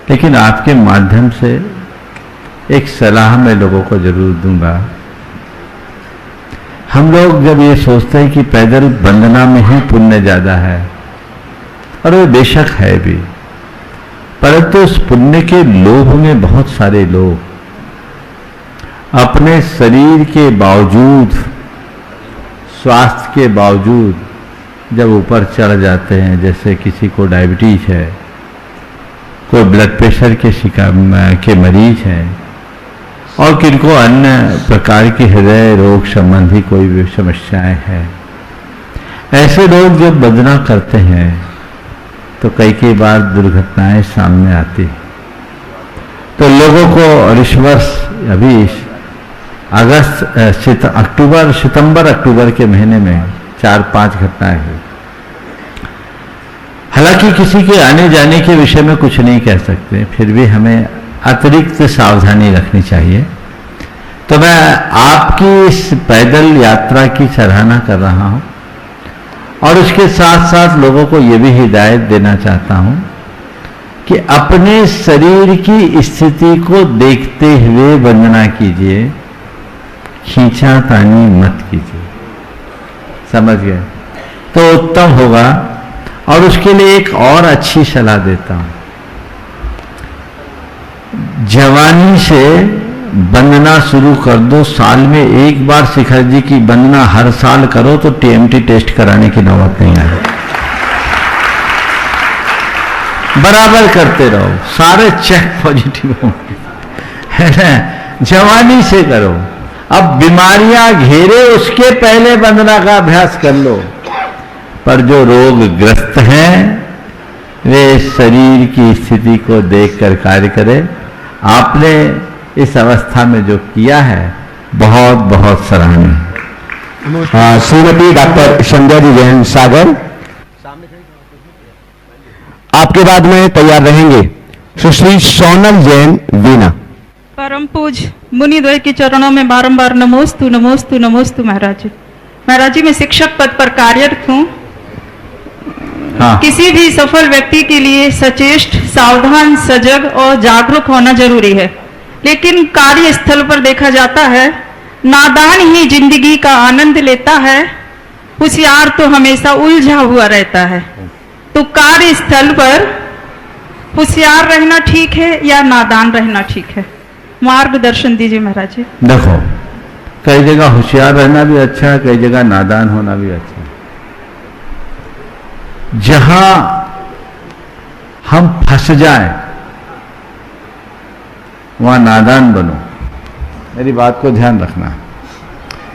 लेकिन आपके माध्यम से एक सलाह मैं लोगों को जरूर दूंगा। हम लोग जब ये सोचते हैं कि पैदल वंदना में ही पुण्य ज्यादा है, और वो बेशक है भी, परंतु उस पुण्य के लोभ में बहुत सारे लोग अपने शरीर के बावजूद, स्वास्थ्य के बावजूद जब ऊपर चढ़ जाते हैं, जैसे किसी को डायबिटीज है, कोई ब्लड प्रेशर के मरीज हैं, और किनको अन्य प्रकार की हृदय रोग संबंधी कोई भी समस्याएं हैं, ऐसे लोग जब वंदना करते हैं तो कई बार दुर्घटनाएं सामने आती। तो लोगों को, और इस वर्ष अभी सितंबर अक्टूबर के महीने में 4-5 घटनाएं हुई। हालांकि किसी के आने जाने के विषय में कुछ नहीं कह सकते, फिर भी हमें अतिरिक्त सावधानी रखनी चाहिए। तो मैं आपकी इस पैदल यात्रा की सराहना कर रहा हूं, और उसके साथ साथ लोगों को यह भी हिदायत देना चाहता हूं कि अपने शरीर की स्थिति को देखते हुए वंदना कीजिए, खींचातानी मत कीजिए। समझ गए? तो उत्तम होगा। और उसके लिए एक और अच्छी सलाह देता हूं, जवानी से वंदना शुरू कर दो। साल में एक बार शिखर जी की वंदना हर साल करो तो टीएमटी टेस्ट कराने की नौबत नहीं आए। बराबर करते रहो, सारे चेक पॉजिटिव होंगे, है ना? जवानी से करो। अब बीमारियां घेरे उसके पहले वंदना का अभ्यास कर लो। पर जो रोगग्रस्त हैं वे शरीर की स्थिति को देखकर कार्य करें। आपने इस अवस्था में जो किया है बहुत बहुत सराहनीय। श्रीमती डॉक्टर संध्या जी जैन सागर, आपके बाद में तैयार रहेंगे सुश्री सोनल जैन वीना। परम पूज मुनिद्वय के चरणों में बारंबार नमोस्तु नमोस्तु नमोस्तु। महाराज जी, महाराज जी, मैं शिक्षक पद पर कार्यरत हूँ। हाँ। किसी भी सफल व्यक्ति के लिए सचेष्ट, सावधान, सजग और जागरूक होना जरूरी है। लेकिन कार्यस्थल पर देखा जाता है नादान ही जिंदगी का आनंद लेता है, होशियार तो हमेशा उलझा हुआ रहता है। तो कार्यस्थल पर होशियार रहना ठीक है या नादान रहना ठीक है? मार्गदर्शन दीजिए महाराज जी। देखो, कई जगह होशियार रहना भी अच्छा है, कई जगह नादान होना भी अच्छा है। जहां हम फंस जाएं वहां नादान बनो, मेरी बात को ध्यान रखना।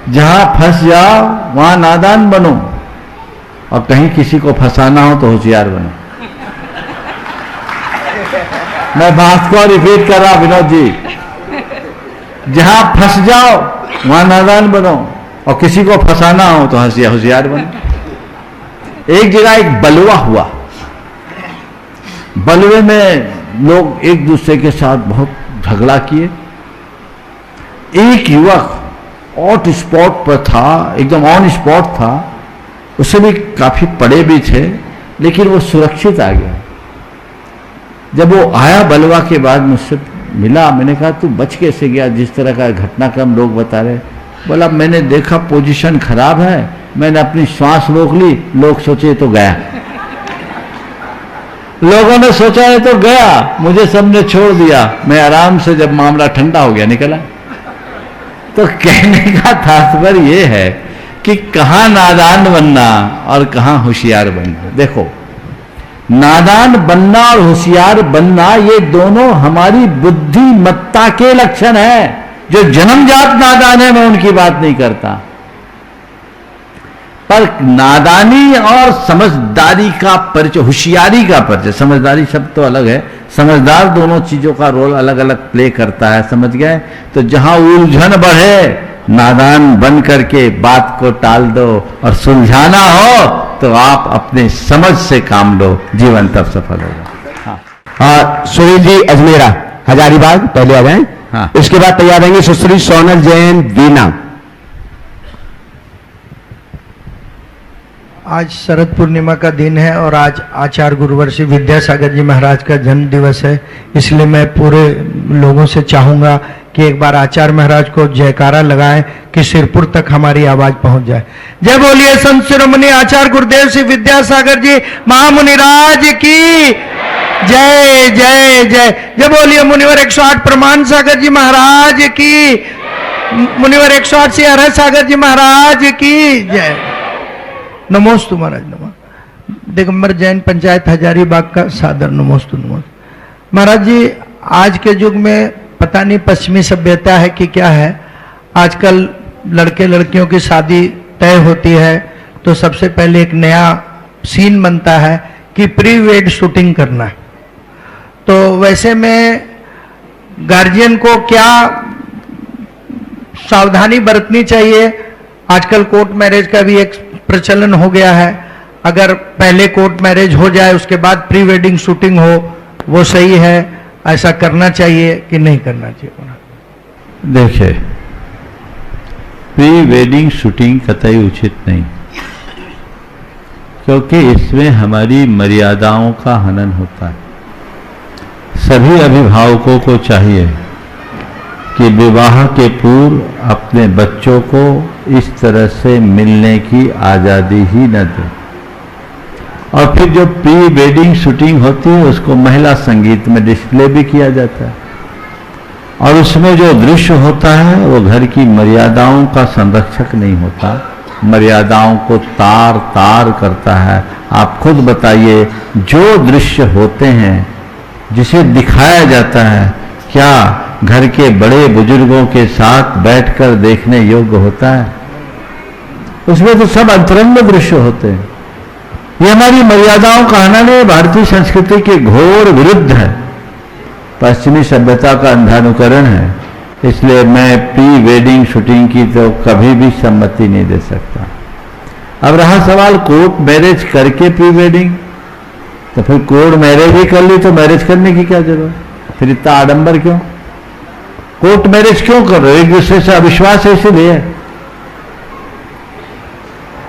जहां फंस जाओ वहां नादान बनो, और कहीं किसी को फंसाना हो तो होशियार बनो। मैं बात को रिपीट कर रहा विनोद जी, जहां फंस जाओ वहां नादान बनो, और किसी को फंसाना हो तो होशियार बनो। एक जगह एक बलवा हुआ, बलवे में लोग एक दूसरे के साथ बहुत झगड़ा किए। एक युवक ऑट स्पॉट पर था, एकदम ऑन स्पॉट था, उससे भी काफी पड़े भी थे, लेकिन वो सुरक्षित आ गया। जब वो आया बलवा के बाद मुझसे मिला, मैंने कहा तू बच कैसे गया, जिस तरह का घटनाक्रम लोग बता रहे। बोला मैंने देखा पोजीशन खराब है, मैंने अपनी श्वास रोक ली, लोग सोचे तो गया। लोगों ने सोचा है तो गया, मुझे सबने छोड़ दिया, मैं आराम से जब मामला ठंडा हो गया निकला। तो कहने का तात्पर्य यह है कि कहां नादान बनना और कहां होशियार बनना। देखो, नादान बनना और होशियार बनना ये दोनों हमारी बुद्धिमत्ता के लक्षण है। जो जन्मजात नादान है मैं उनकी बात नहीं करता, पर नादानी और समझदारी का परिचय, होशियारी का परिचय, समझदारी शब्द तो अलग है, समझदार दोनों चीजों का रोल अलग अलग प्ले करता है, समझ गए? तो जहां उलझन बढ़े नादान बन करके बात को टाल दो, और सुलझाना हो तो आप अपने समझ से काम लो, जीवन तब सफल होगा। हाँ, सुनील जी अजमेरा हजारीबाग पहले आ जाएं। हाँ। इसके बाद तैयार रहेंगे सुश्री सोनल जैन वीना। आज शरद पूर्णिमा का दिन है और आज आचार्य गुरुवर्षी विद्यासागर जी महाराज का जन्म दिवस है, इसलिए मैं पूरे लोगों से चाहूंगा कि एक बार आचार्य महाराज को जयकारा लगाएं कि सिरपुर तक हमारी आवाज पहुंच जाए। जय बोलिए संत शिरोमणि आचार्य गुरुदेव श्री विद्यासागर जी महामुनिराज की जय जय जय। जय बोलिए मुनिवर 108 प्रमाण सागर जी महाराज की, मुनिवर 108 श्री हर सागर जी महाराज की जय। नमोस्तु महाराज, नमो। दिगंबर जैन पंचायत हजारीबाग का सादर नमोस्तु नमोस्तु। महाराज जी, आज के युग में पता नहीं पश्चिमी सभ्यता है कि क्या है, आजकल लड़के लड़कियों की शादी तय होती है तो सबसे पहले एक नया सीन बनता है कि प्री वेड शूटिंग करना है। तो वैसे में गार्जियन को क्या सावधानी बरतनी चाहिए? आजकल कोर्ट मैरिज का भी एक प्रचलन हो गया है, अगर पहले कोर्ट मैरिज हो जाए उसके बाद प्री वेडिंग शूटिंग हो, वो सही है? ऐसा करना चाहिए कि नहीं करना चाहिए? देखिए, प्री वेडिंग शूटिंग कतई उचित नहीं, क्योंकि इसमें हमारी मर्यादाओं का हनन होता है। सभी अभिभावकों को चाहिए कि विवाह के पूर्व अपने बच्चों को इस तरह से मिलने की आज़ादी ही न दें, और फिर जो प्री वेडिंग शूटिंग होती है उसको महिला संगीत में डिस्प्ले भी किया जाता है, और उसमें जो दृश्य होता है वो घर की मर्यादाओं का संरक्षक नहीं होता, मर्यादाओं को तार तार करता है। आप खुद बताइए, जो दृश्य होते हैं जिसे दिखाया जाता है, क्या घर के बड़े बुजुर्गों के साथ बैठकर देखने योग्य होता है? उसमें तो सब अंतरंग दृश्य होते हैं। ये हमारी मर्यादाओं का हनन है, भारतीय संस्कृति के घोर विरुद्ध है, पश्चिमी सभ्यता का अंधानुकरण है। इसलिए मैं प्री वेडिंग शूटिंग की तो कभी भी सम्मति नहीं दे सकता। अब रहा सवाल कोर्ट मैरिज करके प्री वेडिंग, तो फिर कोर्ट मैरिज ही कर ली तो मैरिज करने की क्या जरूरत? फिर इतना आडंबर क्यों? कोर्ट मैरिज क्यों कर रहे हो? एक दूसरे से अविश्वास है इसीलिए।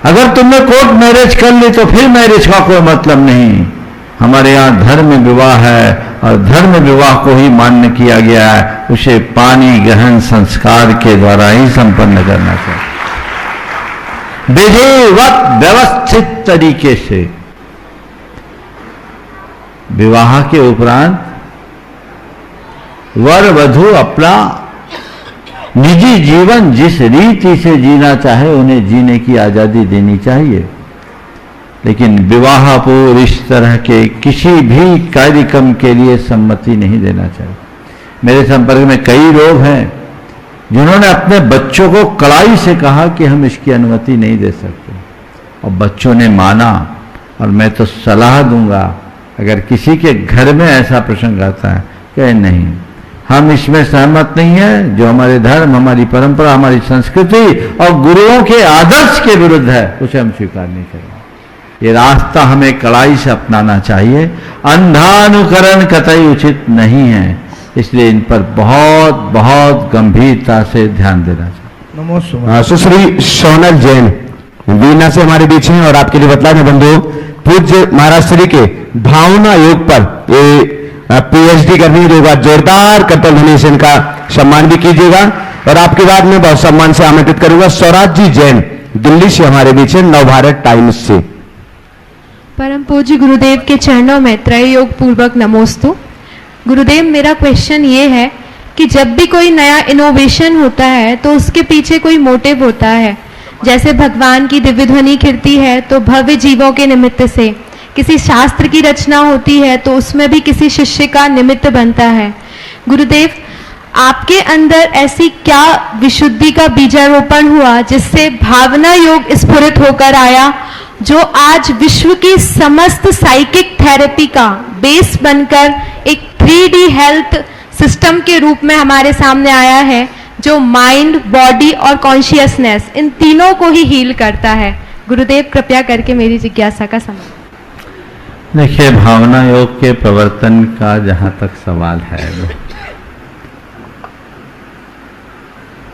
अगर तुमने कोर्ट मैरिज कर ली तो फिर मैरिज का कोई मतलब नहीं। हमारे यहाँ धर्म विवाह है और धर्म विवाह को ही मान्य किया गया है, उसे पानी गहन संस्कार के द्वारा ही संपन्न करना चाहिए, विधिवत व्यवस्थित तरीके से। विवाह के उपरांत वर वधू अपना निजी जीवन जिस रीति से जीना चाहे उन्हें जीने की आजादी देनी चाहिए, लेकिन विवाह पूर्व इस तरह के किसी भी कार्यक्रम के लिए सम्मति नहीं देना चाहिए। मेरे संपर्क में कई लोग हैं जिन्होंने अपने बच्चों को कड़ाई से कहा कि हम इसकी अनुमति नहीं दे सकते, और बच्चों ने माना। और मैं तो सलाह दूंगा, अगर किसी के घर में ऐसा प्रसंग आता है कि नहीं, हम इसमें सहमत नहीं है, जो हमारे धर्म, हमारी परंपरा, हमारी संस्कृति और गुरुओं के आदर्श के विरुद्ध है, उसे हम स्वीकार नहीं करेंगे। ये रास्ता हमें कड़ाई से अपनाना चाहिए। अंधानुकरण कतई उचित नहीं है, इसलिए इन पर बहुत बहुत गंभीरता से ध्यान देना चाहिए। नमस्कार। सुश्री सोनल जैन वीना से हमारे बीच हैं और आपके लिए बतला दें बंधु, पूज्य महाराज श्री के भावना योग पर ये पीएचडी करनी है, एक बार जोरदार करतल ध्वनि से इनका सम्मान भी कीजिएगा। और आपके बाद में बहुत सम्मान से आमंत्रित करूंगा स्वराज जी जैन दिल्ली से हमारे बीच है, नवभारत टाइम्स से। परम पूज्य गुरुदेव के चरणों में त्रय योग पूर्वक नमोस्तु। गुरुदेव, मेरा क्वेश्चन ये है कि जब भी कोई नया इनोवेशन होता है तो उसके पीछे कोई मोटिव होता है। जैसे भगवान की दिव्य ध्वनि कीर्ति है तो भव्य जीवों के निमित्त से, किसी शास्त्र की रचना होती है तो उसमें भी किसी शिष्य का निमित्त बनता है। गुरुदेव, आपके अंदर ऐसी क्या विशुद्धि का बीजारोपण हुआ जिससे भावना योग स्फुरित होकर आया, जो आज विश्व की समस्त साइकिक थेरेपी का बेस बनकर एक 3D हेल्थ सिस्टम के रूप में हमारे सामने आया है, जो माइंड, बॉडी और कॉन्शियसनेस इन तीनों को ही हील करता है। गुरुदेव, कृपया करके मेरी जिज्ञासा का समाधान। देखिए, भावना योग के प्रवर्तन का जहां तक सवाल है,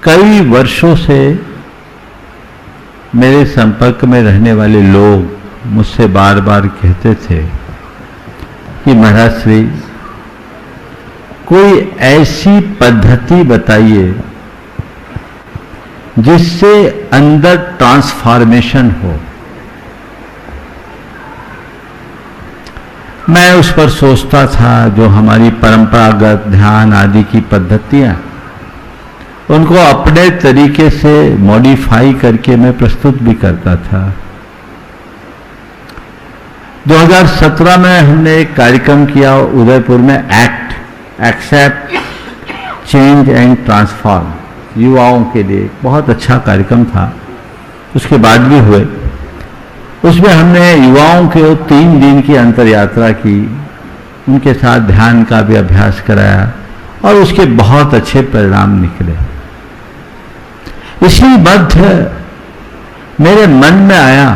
कई वर्षों से मेरे संपर्क में रहने वाले लोग मुझसे बार बार कहते थे कि महाराज श्री, कोई ऐसी पद्धति बताइए जिससे अंदर ट्रांसफॉर्मेशन हो। मैं उस पर सोचता था, जो हमारी परंपरागत ध्यान आदि की पद्धतियां, उनको अपने तरीके से मॉडिफाई करके मैं प्रस्तुत भी करता था। 2017 में हमने एक कार्यक्रम किया उदयपुर में, एक्सेप्ट चेंज एंड ट्रांसफॉर्म, युवाओं के लिए बहुत अच्छा कार्यक्रम था। उसके बाद भी हुए, उसमें हमने युवाओं के 3 दिन की अंतर यात्रा की, उनके साथ ध्यान का भी अभ्यास कराया और उसके बहुत अच्छे परिणाम निकले। इसी मध्य मेरे मन में आया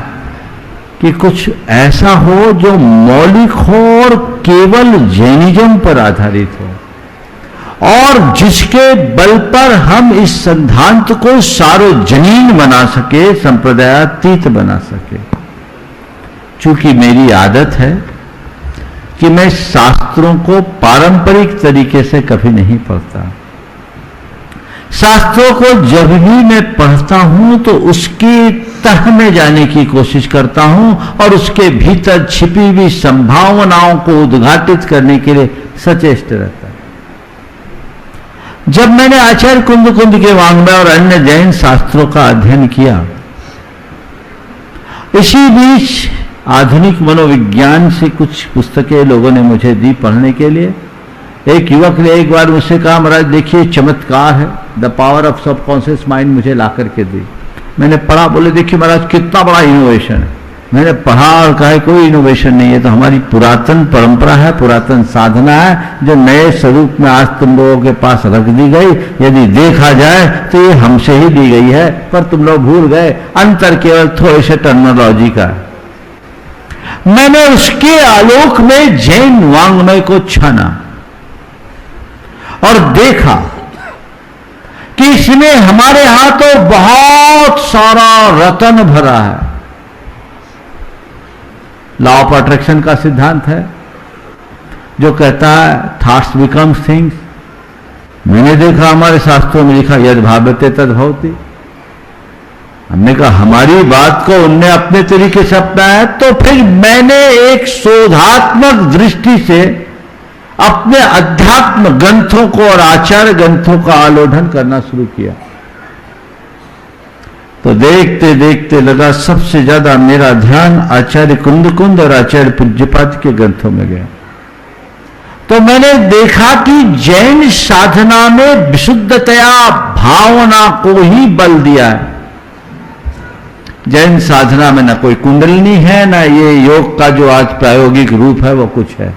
कि कुछ ऐसा हो जो मौलिक हो और केवल जैनिज्म पर आधारित हो, और जिसके बल पर हम इस सिद्धांत को सार्वजनीन बना सके, संप्रदायातीत बना सके। चूंकि मेरी आदत है कि मैं शास्त्रों को पारंपरिक तरीके से कभी नहीं पढ़ता। शास्त्रों को जब भी मैं पढ़ता हूं तो उसकी तह में जाने की कोशिश करता हूं और उसके भीतर छिपी हुई संभावनाओं को उद्घाटित करने के लिए सचेष्ट रहता है। जब मैंने आचार्य कुंद के वाङ्मय और अन्य जैन शास्त्रों का अध्ययन किया, इसी बीच आधुनिक मनोविज्ञान से कुछ पुस्तकें लोगों ने मुझे दी पढ़ने के लिए। एक युवक ने एक बार मुझसे कहा, महाराज देखिए चमत्कार है, the power of subconscious mind मुझे ला करके दी। मैंने पढ़ा, बोले देखिए महाराज कितना बड़ा इनोवेशन है। मैंने पढ़ा और कहा कोई इनोवेशन नहीं है, तो हमारी पुरातन परंपरा है, पुरातन साधना है, जो नए स्वरूप में आज तुम लोगों के पास रख दी गई। यदि देखा जाए तो ये हमसे ही दी गई है, पर तुम लोग भूल गए, अंतर केवल थोड़े से टर्मिनोलॉजी का है। मैंने उसके आलोक में जैन वाङ्मय को छाना और देखा कि इसमें हमारे यहां तो बहुत सारा रतन भरा है। लॉ ऑफ अट्रैक्शन का सिद्धांत है जो कहता है थॉट्स बिकम्स थिंग्स, मैंने देखा हमारे शास्त्रों में लिखा यद भावते तद भवति। हमने कहा हमारी बात को उनने अपने तरीके से अपनाया, तो फिर मैंने एक शोधात्मक दृष्टि से अपने अध्यात्म ग्रंथों को और आचार्य ग्रंथों का आलोढ़न करना शुरू किया। तो देखते देखते लगा सबसे ज्यादा मेरा ध्यान आचार्य कुंद और आचार्य पूज्यपाद के ग्रंथों में गया। तो मैंने देखा कि जैन साधना में विशुद्धतया भावना को ही बल दिया है। जैन साधना में ना कोई कुंडलिनी है, ना ये योग का जो आज प्रायोगिक रूप है वो कुछ है,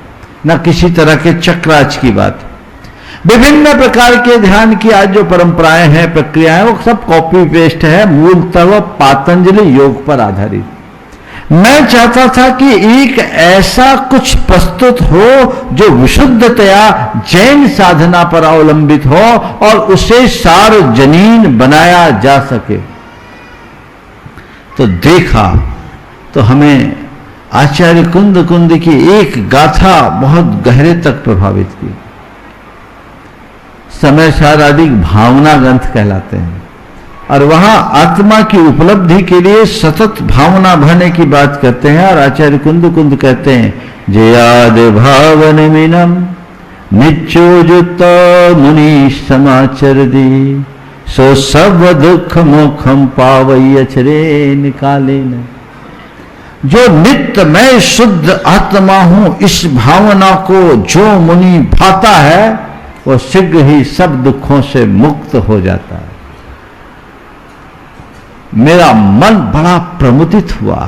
ना किसी तरह के चक्राच की बात। विभिन्न प्रकार के ध्यान की आज जो परंपराएं हैं, प्रक्रियाएं, वो सब कॉपी पेस्ट है, मूलतः वो पातंजलि योग पर आधारित। मैं चाहता था कि एक ऐसा कुछ प्रस्तुत हो जो विशुद्धतया जैन साधना पर अवलंबित हो और उसे सार्वजनीन बनाया जा सके। तो देखा तो हमें आचार्य कुंद की एक गाथा बहुत गहरे तक प्रभावित की। समय साराधिक भावना ग्रंथ कहलाते हैं, और वहां आत्मा की उपलब्धि के लिए सतत भावना भरने की बात करते हैं। और आचार्य कुंद कहते हैं जयाद भावन मिनम निचोजुत मुनि समाचर दी सो सब दुख मोखम पावई अचरे निकाले न। जो नित्य मैं शुद्ध आत्मा हूं, इस भावना को जो मुनि भाता है वो शीघ्र ही सब दुखों से मुक्त हो जाता है। मेरा मन बड़ा प्रमुदित हुआ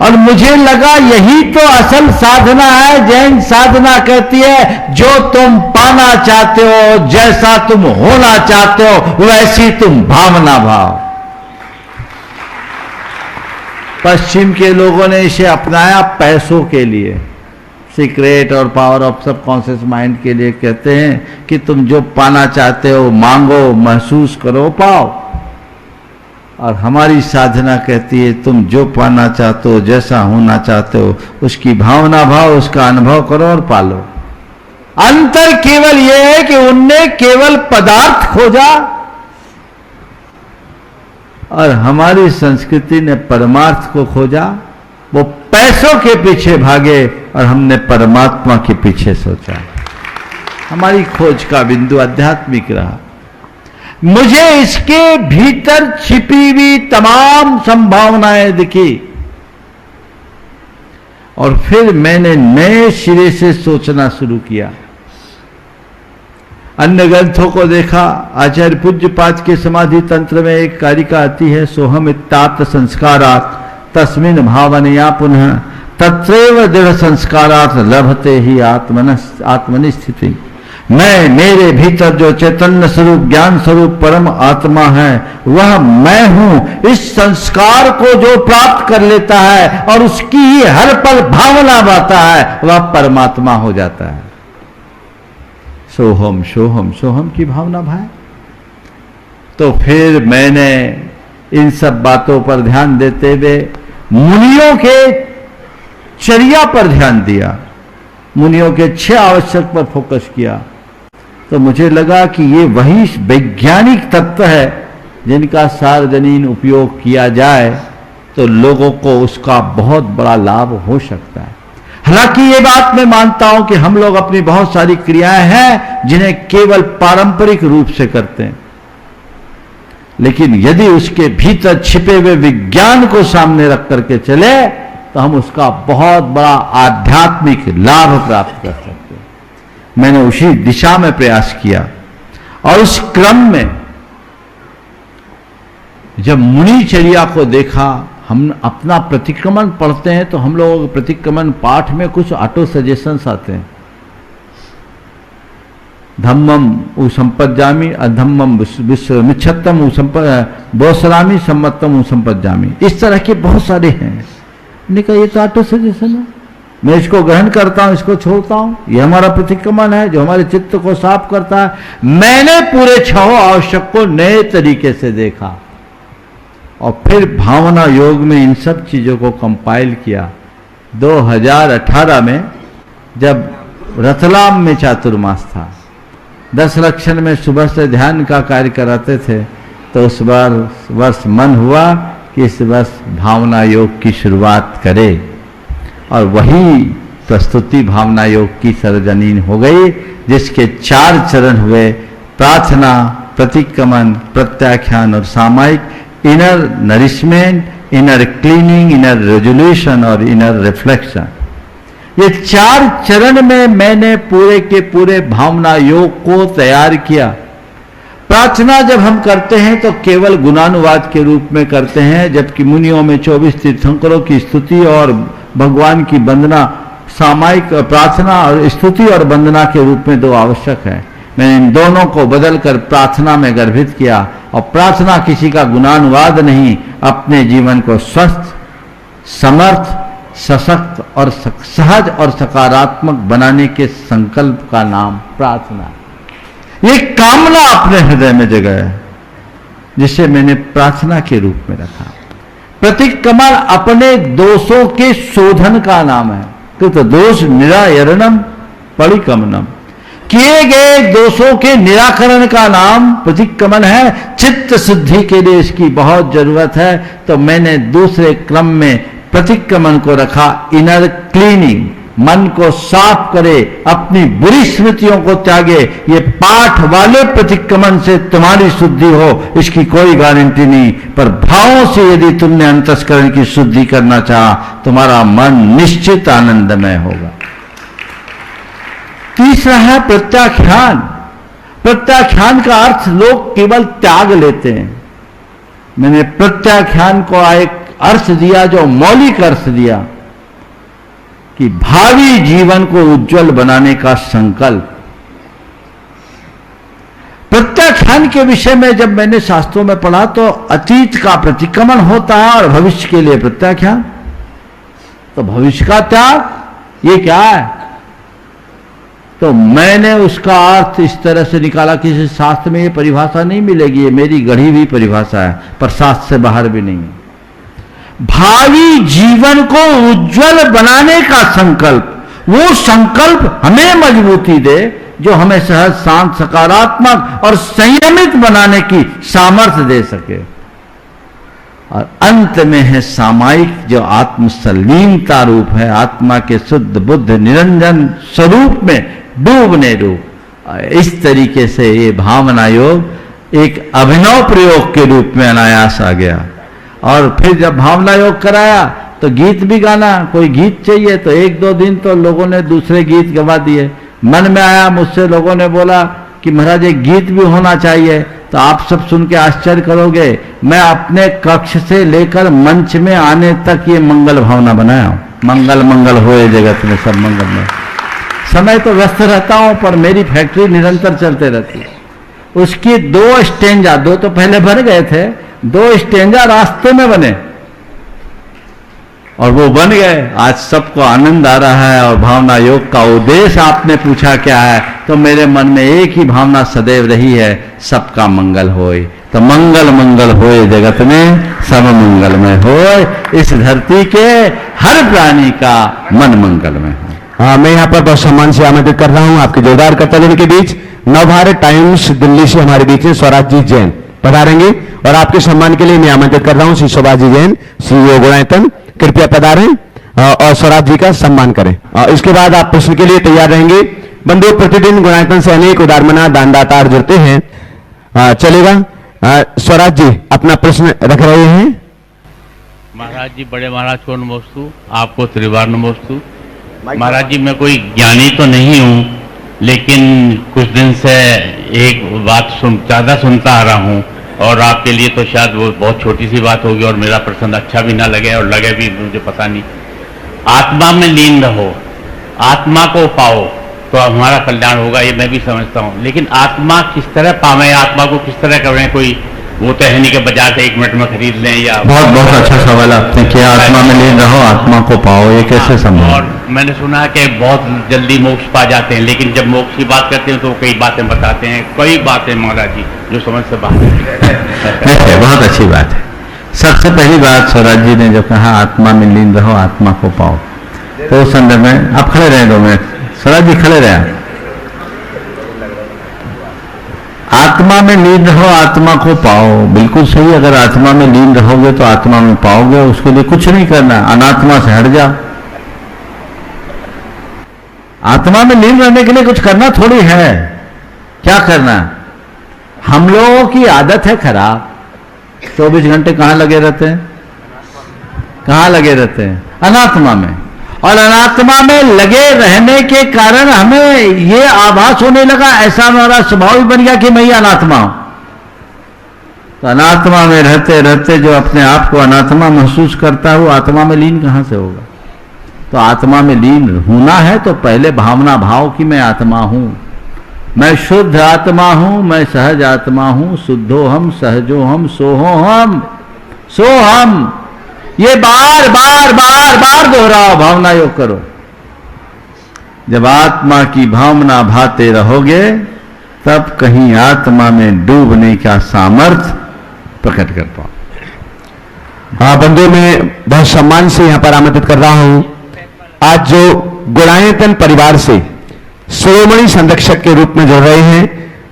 और मुझे लगा यही तो असल साधना है। जैन साधना कहती है जो तुम पाना चाहते हो, जैसा तुम होना चाहते हो, वैसी तुम भावना भाव। पश्चिम के लोगों ने इसे अपनाया पैसों के लिए, सीक्रेट और पावर ऑफ सबकॉन्शियस माइंड के लिए। कहते हैं कि तुम जो पाना चाहते हो मांगो, महसूस करो, पाओ। और हमारी साधना कहती है तुम जो पाना चाहते हो, जैसा होना चाहते हो, उसकी भावना भाव, उसका अनुभव करो और पालो। अंतर केवल यह है कि उनने केवल पदार्थ खोजा और हमारी संस्कृति ने परमार्थ को खोजा। वो पैसों के पीछे भागे और हमने परमात्मा के पीछे सोचा। हमारी खोज का बिंदु आध्यात्मिक रहा। मुझे इसके भीतर छिपी हुई तमाम संभावनाएं दिखी और फिर मैंने नए सिरे से सोचना शुरू किया। अन्य ग्रंथों को देखा। आचार्य पूज्यपाद के समाधि तंत्र में एक कारिका आती है, सोहम इत्तात संस्कारात् तस्मिन् भावनया पुनः तत्रैव दृढ़ संस्कारात् लभते ही आत्मनि स्थिति। मैं, मेरे भीतर जो चैतन्य स्वरूप ज्ञान स्वरूप परम आत्मा है वह मैं हूं। इस संस्कार को जो प्राप्त कर लेता है और उसकी ही हर पल भावना बाता है वह परमात्मा हो जाता है। सोहम सोहम सोहम की भावना भाई। तो फिर मैंने इन सब बातों पर ध्यान देते हुए मुनियों के चर्या पर ध्यान दिया, मुनियों के 6 आवश्यक पर फोकस किया। तो मुझे लगा कि ये वही वैज्ञानिक तत्व है जिनका सार्वजनीन उपयोग किया जाए तो लोगों को उसका बहुत बड़ा लाभ हो सकता है। हालांकि ये बात मैं मानता हूं कि हम लोग अपनी बहुत सारी क्रियाएं हैं जिन्हें केवल पारंपरिक रूप से करते हैं, लेकिन यदि उसके भीतर छिपे हुए विज्ञान को सामने रख करके चले तो हम उसका बहुत बड़ा आध्यात्मिक लाभ प्राप्त कर सकते हैं। मैंने उसी दिशा में प्रयास किया और उस क्रम में जब मुनिचर्या को देखा, हम अपना प्रतिक्रमण पढ़ते हैं तो हम लोगों के प्रतिक्रमण पाठ में कुछ ऑटो सजेशंस आते हैं। धम्मम उसंपज्जामि, अधम्मम मिच्छत्तम बोसरामी, सम्मतम उसंपज्जामि। इस तरह के बहुत सारे हैं। मैंने कहा ये तो ऑटो सजेशन है, मैं इसको ग्रहण करता हूं, इसको छोड़ता हूं। ये हमारा प्रतिक्रमण है जो हमारे चित्त को साफ करता है। मैंने पूरे 6 आवश्यक को नए तरीके से देखा और फिर भावना योग में इन सब चीजों को कंपाइल किया। 2018 में जब रतलाम में चातुर्मास था 10 लक्षण में सुबह से ध्यान का कार्य कराते थे, तो उस बार वर्ष मन हुआ कि इस वर्ष भावना योग की शुरुआत करे, और वही प्रस्तुति भावना योग की सार्वजनीन हो गई, जिसके 4 चरण हुए: प्रार्थना, प्रतिक्रमण, प्रत्याख्यान और सामायिक, inner nourishment, inner cleaning, inner resolution और इनर रिफ्लेक्शन। ये 4 चरण में मैंने पूरे के पूरे भावना योग को तैयार किया। प्रार्थना जब हम करते हैं तो केवल गुणानुवाद के रूप में करते हैं, जबकि मुनियों में 24 तीर्थंकरों की स्तुति और भगवान की वंदना, सामायिक प्रार्थना और स्तुति और वंदना के रूप में 2 आवश्यक है। मैंने इन दोनों को बदलकर प्रार्थना में गर्भित किया, और प्रार्थना किसी का गुणानुवाद नहीं, अपने जीवन को स्वस्थ, समर्थ, सशक्त और सहज और सकारात्मक बनाने के संकल्प का नाम प्रार्थना। ये कामना अपने हृदय में जगह है, जिसे मैंने प्रार्थना के रूप में रखा। प्रतिक्रमण अपने दोषों के शोधन का नाम है, तो दोष निरायरणम परिक्रमणम, किए गए दोषों के निराकरण का नाम प्रतिक्रमण है। चित्त शुद्धि के लिए इसकी बहुत जरूरत है, तो मैंने दूसरे क्रम में प्रतिक्रमण को रखा, इनर क्लीनिंग, मन को साफ करे, अपनी बुरी स्मृतियों को त्यागे। ये पाठ वाले प्रतिक्रमण से तुम्हारी शुद्धि हो, इसकी कोई गारंटी नहीं, पर भावों से यदि तुमने अंतस्करण की शुद्धि करना चाहा, तुम्हारा मन निश्चित आनंदमय होगा। तीसरा है प्रत्याख्यान। प्रत्याख्यान का अर्थ लोग केवल त्याग लेते हैं। मैंने प्रत्याख्यान को एक अर्थ दिया, जो मौलिक अर्थ दिया, कि भावी जीवन को उज्जवल बनाने का संकल्प। प्रत्याख्यान के विषय में जब मैंने शास्त्रों में पढ़ा, तो अतीत का प्रतिक्रमण होता है और भविष्य के लिए प्रत्याख्यान। तो भविष्य का त्याग ये क्या है? तो मैंने उसका अर्थ इस तरह से निकाला, किसी शास्त्र में ये परिभाषा नहीं मिलेगी, ये मेरी गढ़ी हुई परिभाषा है, पर शास्त्र से बाहर भी नहीं है। भावी जीवन को उज्जवल बनाने का संकल्प, वो संकल्प हमें मजबूती दे, जो हमें सहज, शांत, सकारात्मक और संयमित बनाने की सामर्थ्य दे सके। और अंत में है सामायिक, जो आत्म संलीनता रूप है, आत्मा के शुद्ध बुद्ध निरंजन स्वरूप में डूबने रूप। इस तरीके से ये भावना योग एक अभिनव प्रयोग के रूप में अनायास आ गया। और फिर जब भावना योग कराया तो गीत भी गाना, कोई गीत चाहिए तो 1-2 दिन तो लोगों ने दूसरे गीत गवा दिए। मन में आया, मुझसे लोगों ने बोला कि महाराज एक गीत भी होना चाहिए, तो आप सब सुन के आश्चर्य करोगे, मैं अपने कक्ष से लेकर मंच में आने तक ये मंगल भावना बनाया हूं। मंगल मंगल होए जगत में सब मंगलमय। समय तो व्यस्त रहता हूं, पर मेरी फैक्ट्री निरंतर चलते रहती है। उसकी 2 स्टेंजा, 2 तो पहले बन गए थे, 2 स्टेंजा रास्ते में बने और वो बन गए। आज सबको आनंद आ रहा है। और भावना योग का उद्देश्य आपने पूछा क्या है, तो मेरे मन में एक ही भावना सदैव रही है, सबका मंगल होए। तो मंगल मंगल होए जगत में सब मंगलमय होए, इस धरती के हर प्राणी का मन मंगलमय हो। मैं यहाँ पर बहुत सम्मान से आमंत्रित कर रहा हूँ आपके जोरदार कर्तव्य के बीच नवभारत टाइम्स दिल्ली से हमारे बीच में स्वराज जी जैन पधारेंगे, और आपके सम्मान के लिए मैं आमंत्रित कर रहा हूँ श्री शोभा जी जैन, CEO गुणायतन, कृपया पधारें और स्वराज जी का सम्मान करें। इसके बाद आप प्रश्न के लिए तैयार रहेंगे। बंधु, प्रतिदिन गुणायतन से अनेक उदारमना दानदाता जुड़ते हैं, चलेगा। स्वराज जी अपना प्रश्न रख रहे हैं। महाराज जी, बड़े महाराज को नमोस्तु, आपको त्रिवार नमोस्तु। महाराज जी, मैं कोई ज्ञानी तो नहीं हूँ, लेकिन कुछ दिन से एक बात ज़्यादा सुनता आ रहा हूँ, और आपके लिए तो शायद वो बहुत छोटी सी बात होगी और मेरा प्रश्न अच्छा भी ना लगे और लगे भी, मुझे पता नहीं। आत्मा में लीन रहो, आत्मा को पाओ तो हमारा कल्याण होगा, ये मैं भी समझता हूँ। लेकिन आत्मा किस तरह पावे, आत्मा को किस तरह करें? कोई वो तो है नहीं कि बाजार से 1 मिनट में खरीद लें या। बहुत बहुत अच्छा सवाल आपने किया। आत्मा में लीन रहो, आत्मा को पाओ, ये कैसे संभव? और मैंने सुना है कि बहुत जल्दी मोक्ष पा जाते हैं, लेकिन जब मोक्ष की बात करते हैं तो कई बातें बताते हैं, कई बातें महाराज जी जो समझ से बाहर है। बहुत अच्छी बात है। सबसे पहली बात स्वराज जी ने जो कहा, आत्मा में लीन रहो, आत्मा को पाओ, तो उस संदर्भ में आप खड़े रहे 2 मिनट। स्वराज जी खड़े रहे। आत्मा में लीन रहो, आत्मा को पाओ। बिल्कुल सही, अगर आत्मा में लीन रहोगे तो आत्मा में पाओगे, उसके लिए कुछ नहीं करना, अनात्मा से हट जाओ। आत्मा में लीन रहने के लिए कुछ करना थोड़ी है। क्या करना? हम लोगों की आदत है खराब, 24 घंटे कहां लगे रहते हैं? कहां लगे रहते हैं? अनात्मा में। और अनात्मा में लगे रहने के कारण हमें ये आभास होने लगा, ऐसा हमारा स्वभाव ही बन गया कि मैं ही अनात्मा हूं। तो अनात्मा में रहते रहते जो अपने आप को अनात्मा महसूस करता है वो आत्मा में लीन कहां से होगा? तो आत्मा में लीन होना है तो पहले भावना भाव कि मैं आत्मा हूं, मैं शुद्ध आत्मा हूं, मैं सहज आत्मा हूं, शुद्धो हम, सहजो हम, सोहो हम, सो हम। ये बार बार बार बार दोहराओ, भावना योग करो। जब आत्मा की भावना भाते रहोगे तब कहीं आत्मा में डूबने का सामर्थ्य प्रकट कर पाओ। हाँ बंधु, मैं बहुत सम्मान से यहां पर आमंत्रित कर रहा हूं। आज जो गुणायतन परिवार से शिरोमणि संरक्षक के रूप में जुड़ रहे हैं,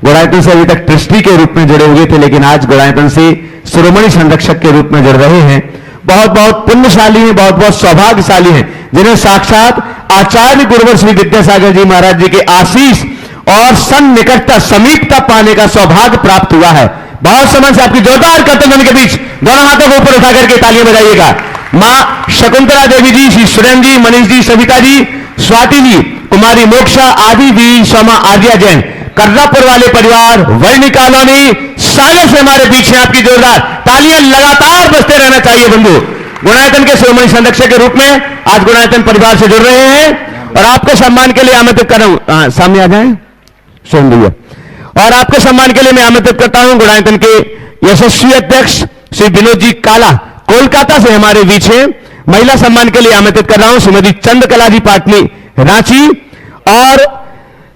गुणायतन से अभी तक ट्रस्टी के रूप में जुड़े हुए थे, लेकिन आज गुणायतन से शिरोमणि संरक्षक के रूप में जुड़ रहे हैं, बहुत बहुत पुण्यशाली हैं, बहुत बहुत सौभाग्यशाली हैं, जिन्हें साक्षात आचार्य गुरुवर श्री विद्यासागर जी महाराज जी के आशीष और सन्निकटता समीपता पाने का सौभाग्य प्राप्त हुआ है। बहुत समय से आपकी जोरदार कर्तव्य के बीच दोनों हाथों को ऊपर उठा करके तालियां बजाइएगा। मां शकुंतला देवी जी, श्री सुरेंद्र जी, मनीष जी, सविता जी, स्वाति जी, कुमारी मोक्षा, आदि भी, शमा, आद्या जैन, कर्रापुर वाले परिवार, वर्णी कॉलोनी, सागर से हमारे बीच हैं। आपकी जोरदार तालियां लगातार बजते रहना चाहिए बंधु। गुणायतन के शिरोमणि संरक्षक के रूप में आज गुणायतन परिवार से जुड़ रहे हैं और आपके सम्मान के लिए आमंत्रित कर रहा हूं, सामने आ जाएं सोम भैया। और आपके सम्मान के लिए मैं आमंत्रित करता हूं गुणायतन के यशस्वी अध्यक्ष श्री विनोद जी काला, कोलकाता से हमारे बीच हैं। महिला सम्मान के लिए आमंत्रित कर रहा हूं श्रीमती चंद्रकला जी पाटनी, रांची। और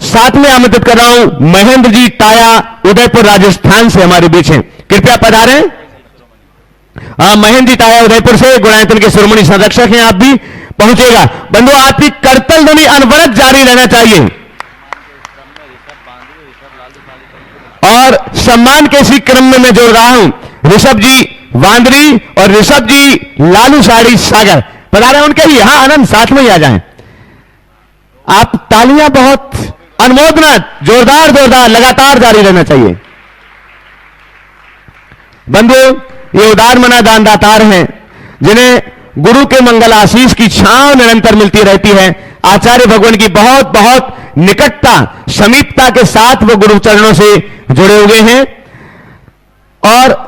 साथ में आमंत्रित कर रहा हूं महेंद्र जी टाया, उदयपुर राजस्थान से हमारे बीच हैं। कृपया पधारें। महेंद्र जी टाया उदयपुर से गुणायतन के शिरोमणि संरक्षक हैं, आप भी पहुंचेगा। बंधु, आपकी करतल ध्वनि अनवरत जारी रहना चाहिए। और सम्मान के इसी क्रम में मैं जोड़ रहा हूं ऋषभ जी वांदरी और ऋषभ जी लालू साड़ी सागर, पधारे उनके भी यहां आनंद साथ में ही आ जाएं। आप तालियां बहुत अनुमोदना जोरदार जोरदार लगातार जारी रहना चाहिए। बंधु, ये उदार मना दान दातार हैं, जिन्हें गुरु के मंगल आशीष की छांव निरंतर मिलती रहती है। आचार्य भगवान की बहुत बहुत निकटता समीपता के साथ वो गुरु चरणों से जुड़े हुए हैं। और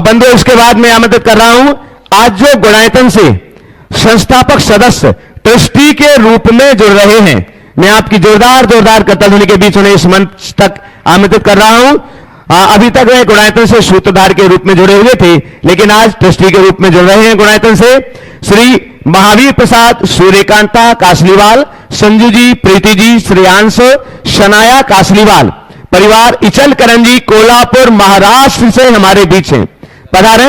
बंधु, इसके बाद मैं आमंत्रित कर रहा हूं आज जो गुणायतन से संस्थापक सदस्य ट्रस्टी के रूप में जुड़ रहे हैं, मैं आपकी जोरदार जोरदार करतल ध्वनि के बीच उन्हें इस मंच तक आमंत्रित कर रहा हूं। अभी तक वे गुणायतन से सूत्रधार के रूप में जुड़े हुए थे, लेकिन आज ट्रस्टी के रूप में जुड़ रहे हैं। गुणायतन से श्री महावीर प्रसाद सूर्यकांता कासलीवाल, संजू जी, प्रीति जी, श्रेयांश, शनाया कासलीवाल, परिवार इचल करंजी, कोल्हापुर, महाराष्ट्र से हमारे बीच हैं। पधारे।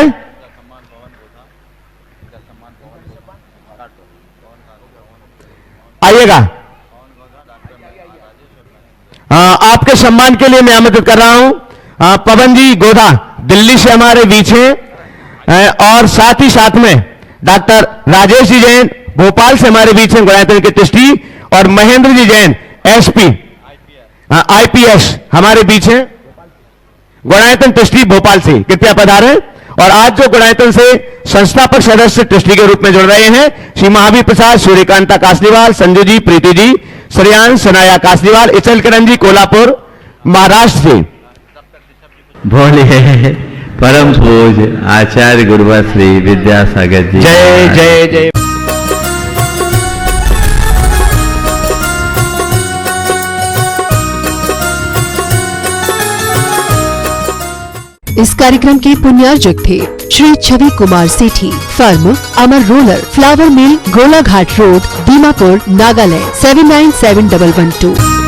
आइएगा। आपके सम्मान के लिए मैं आमंत्रित कर रहा हूं पवन जी गोधा, दिल्ली से हमारे बीच हैं। और साथ ही साथ में डॉक्टर राजेश जी जैन, भोपाल से हमारे बीच हैं, गुणायतन के ट्रस्टी। और महेंद्र जी जैन, एसपी आईपीएस हमारे बीच हैं, गुणायतन ट्रस्टी भोपाल से। कृपया पधारें। और आज जो गुणायतन से संस्थापक सदस्य ट्रस्टी के रूप में जुड़ रहे हैं श्री महावीर प्रसाद सूर्यकांता कासलीवाल, संजू जी, प्रीति जी, श्रेयांश, सनाया कासलीवाल, इचल करंजी, कोल्हापुर, महाराष्ट्र से। बोलिए परम पूज्य आचार्य गुरुवर श्री विद्यासागर जी। जय जय जय। इस कार्यक्रम के पुण्यार्जक थे श्री छवि कुमार सेठी, फर्म अमर रोलर, फ्लावर मिल, गोलाघाट रोड, दीमापुर, नागालैंड 797112।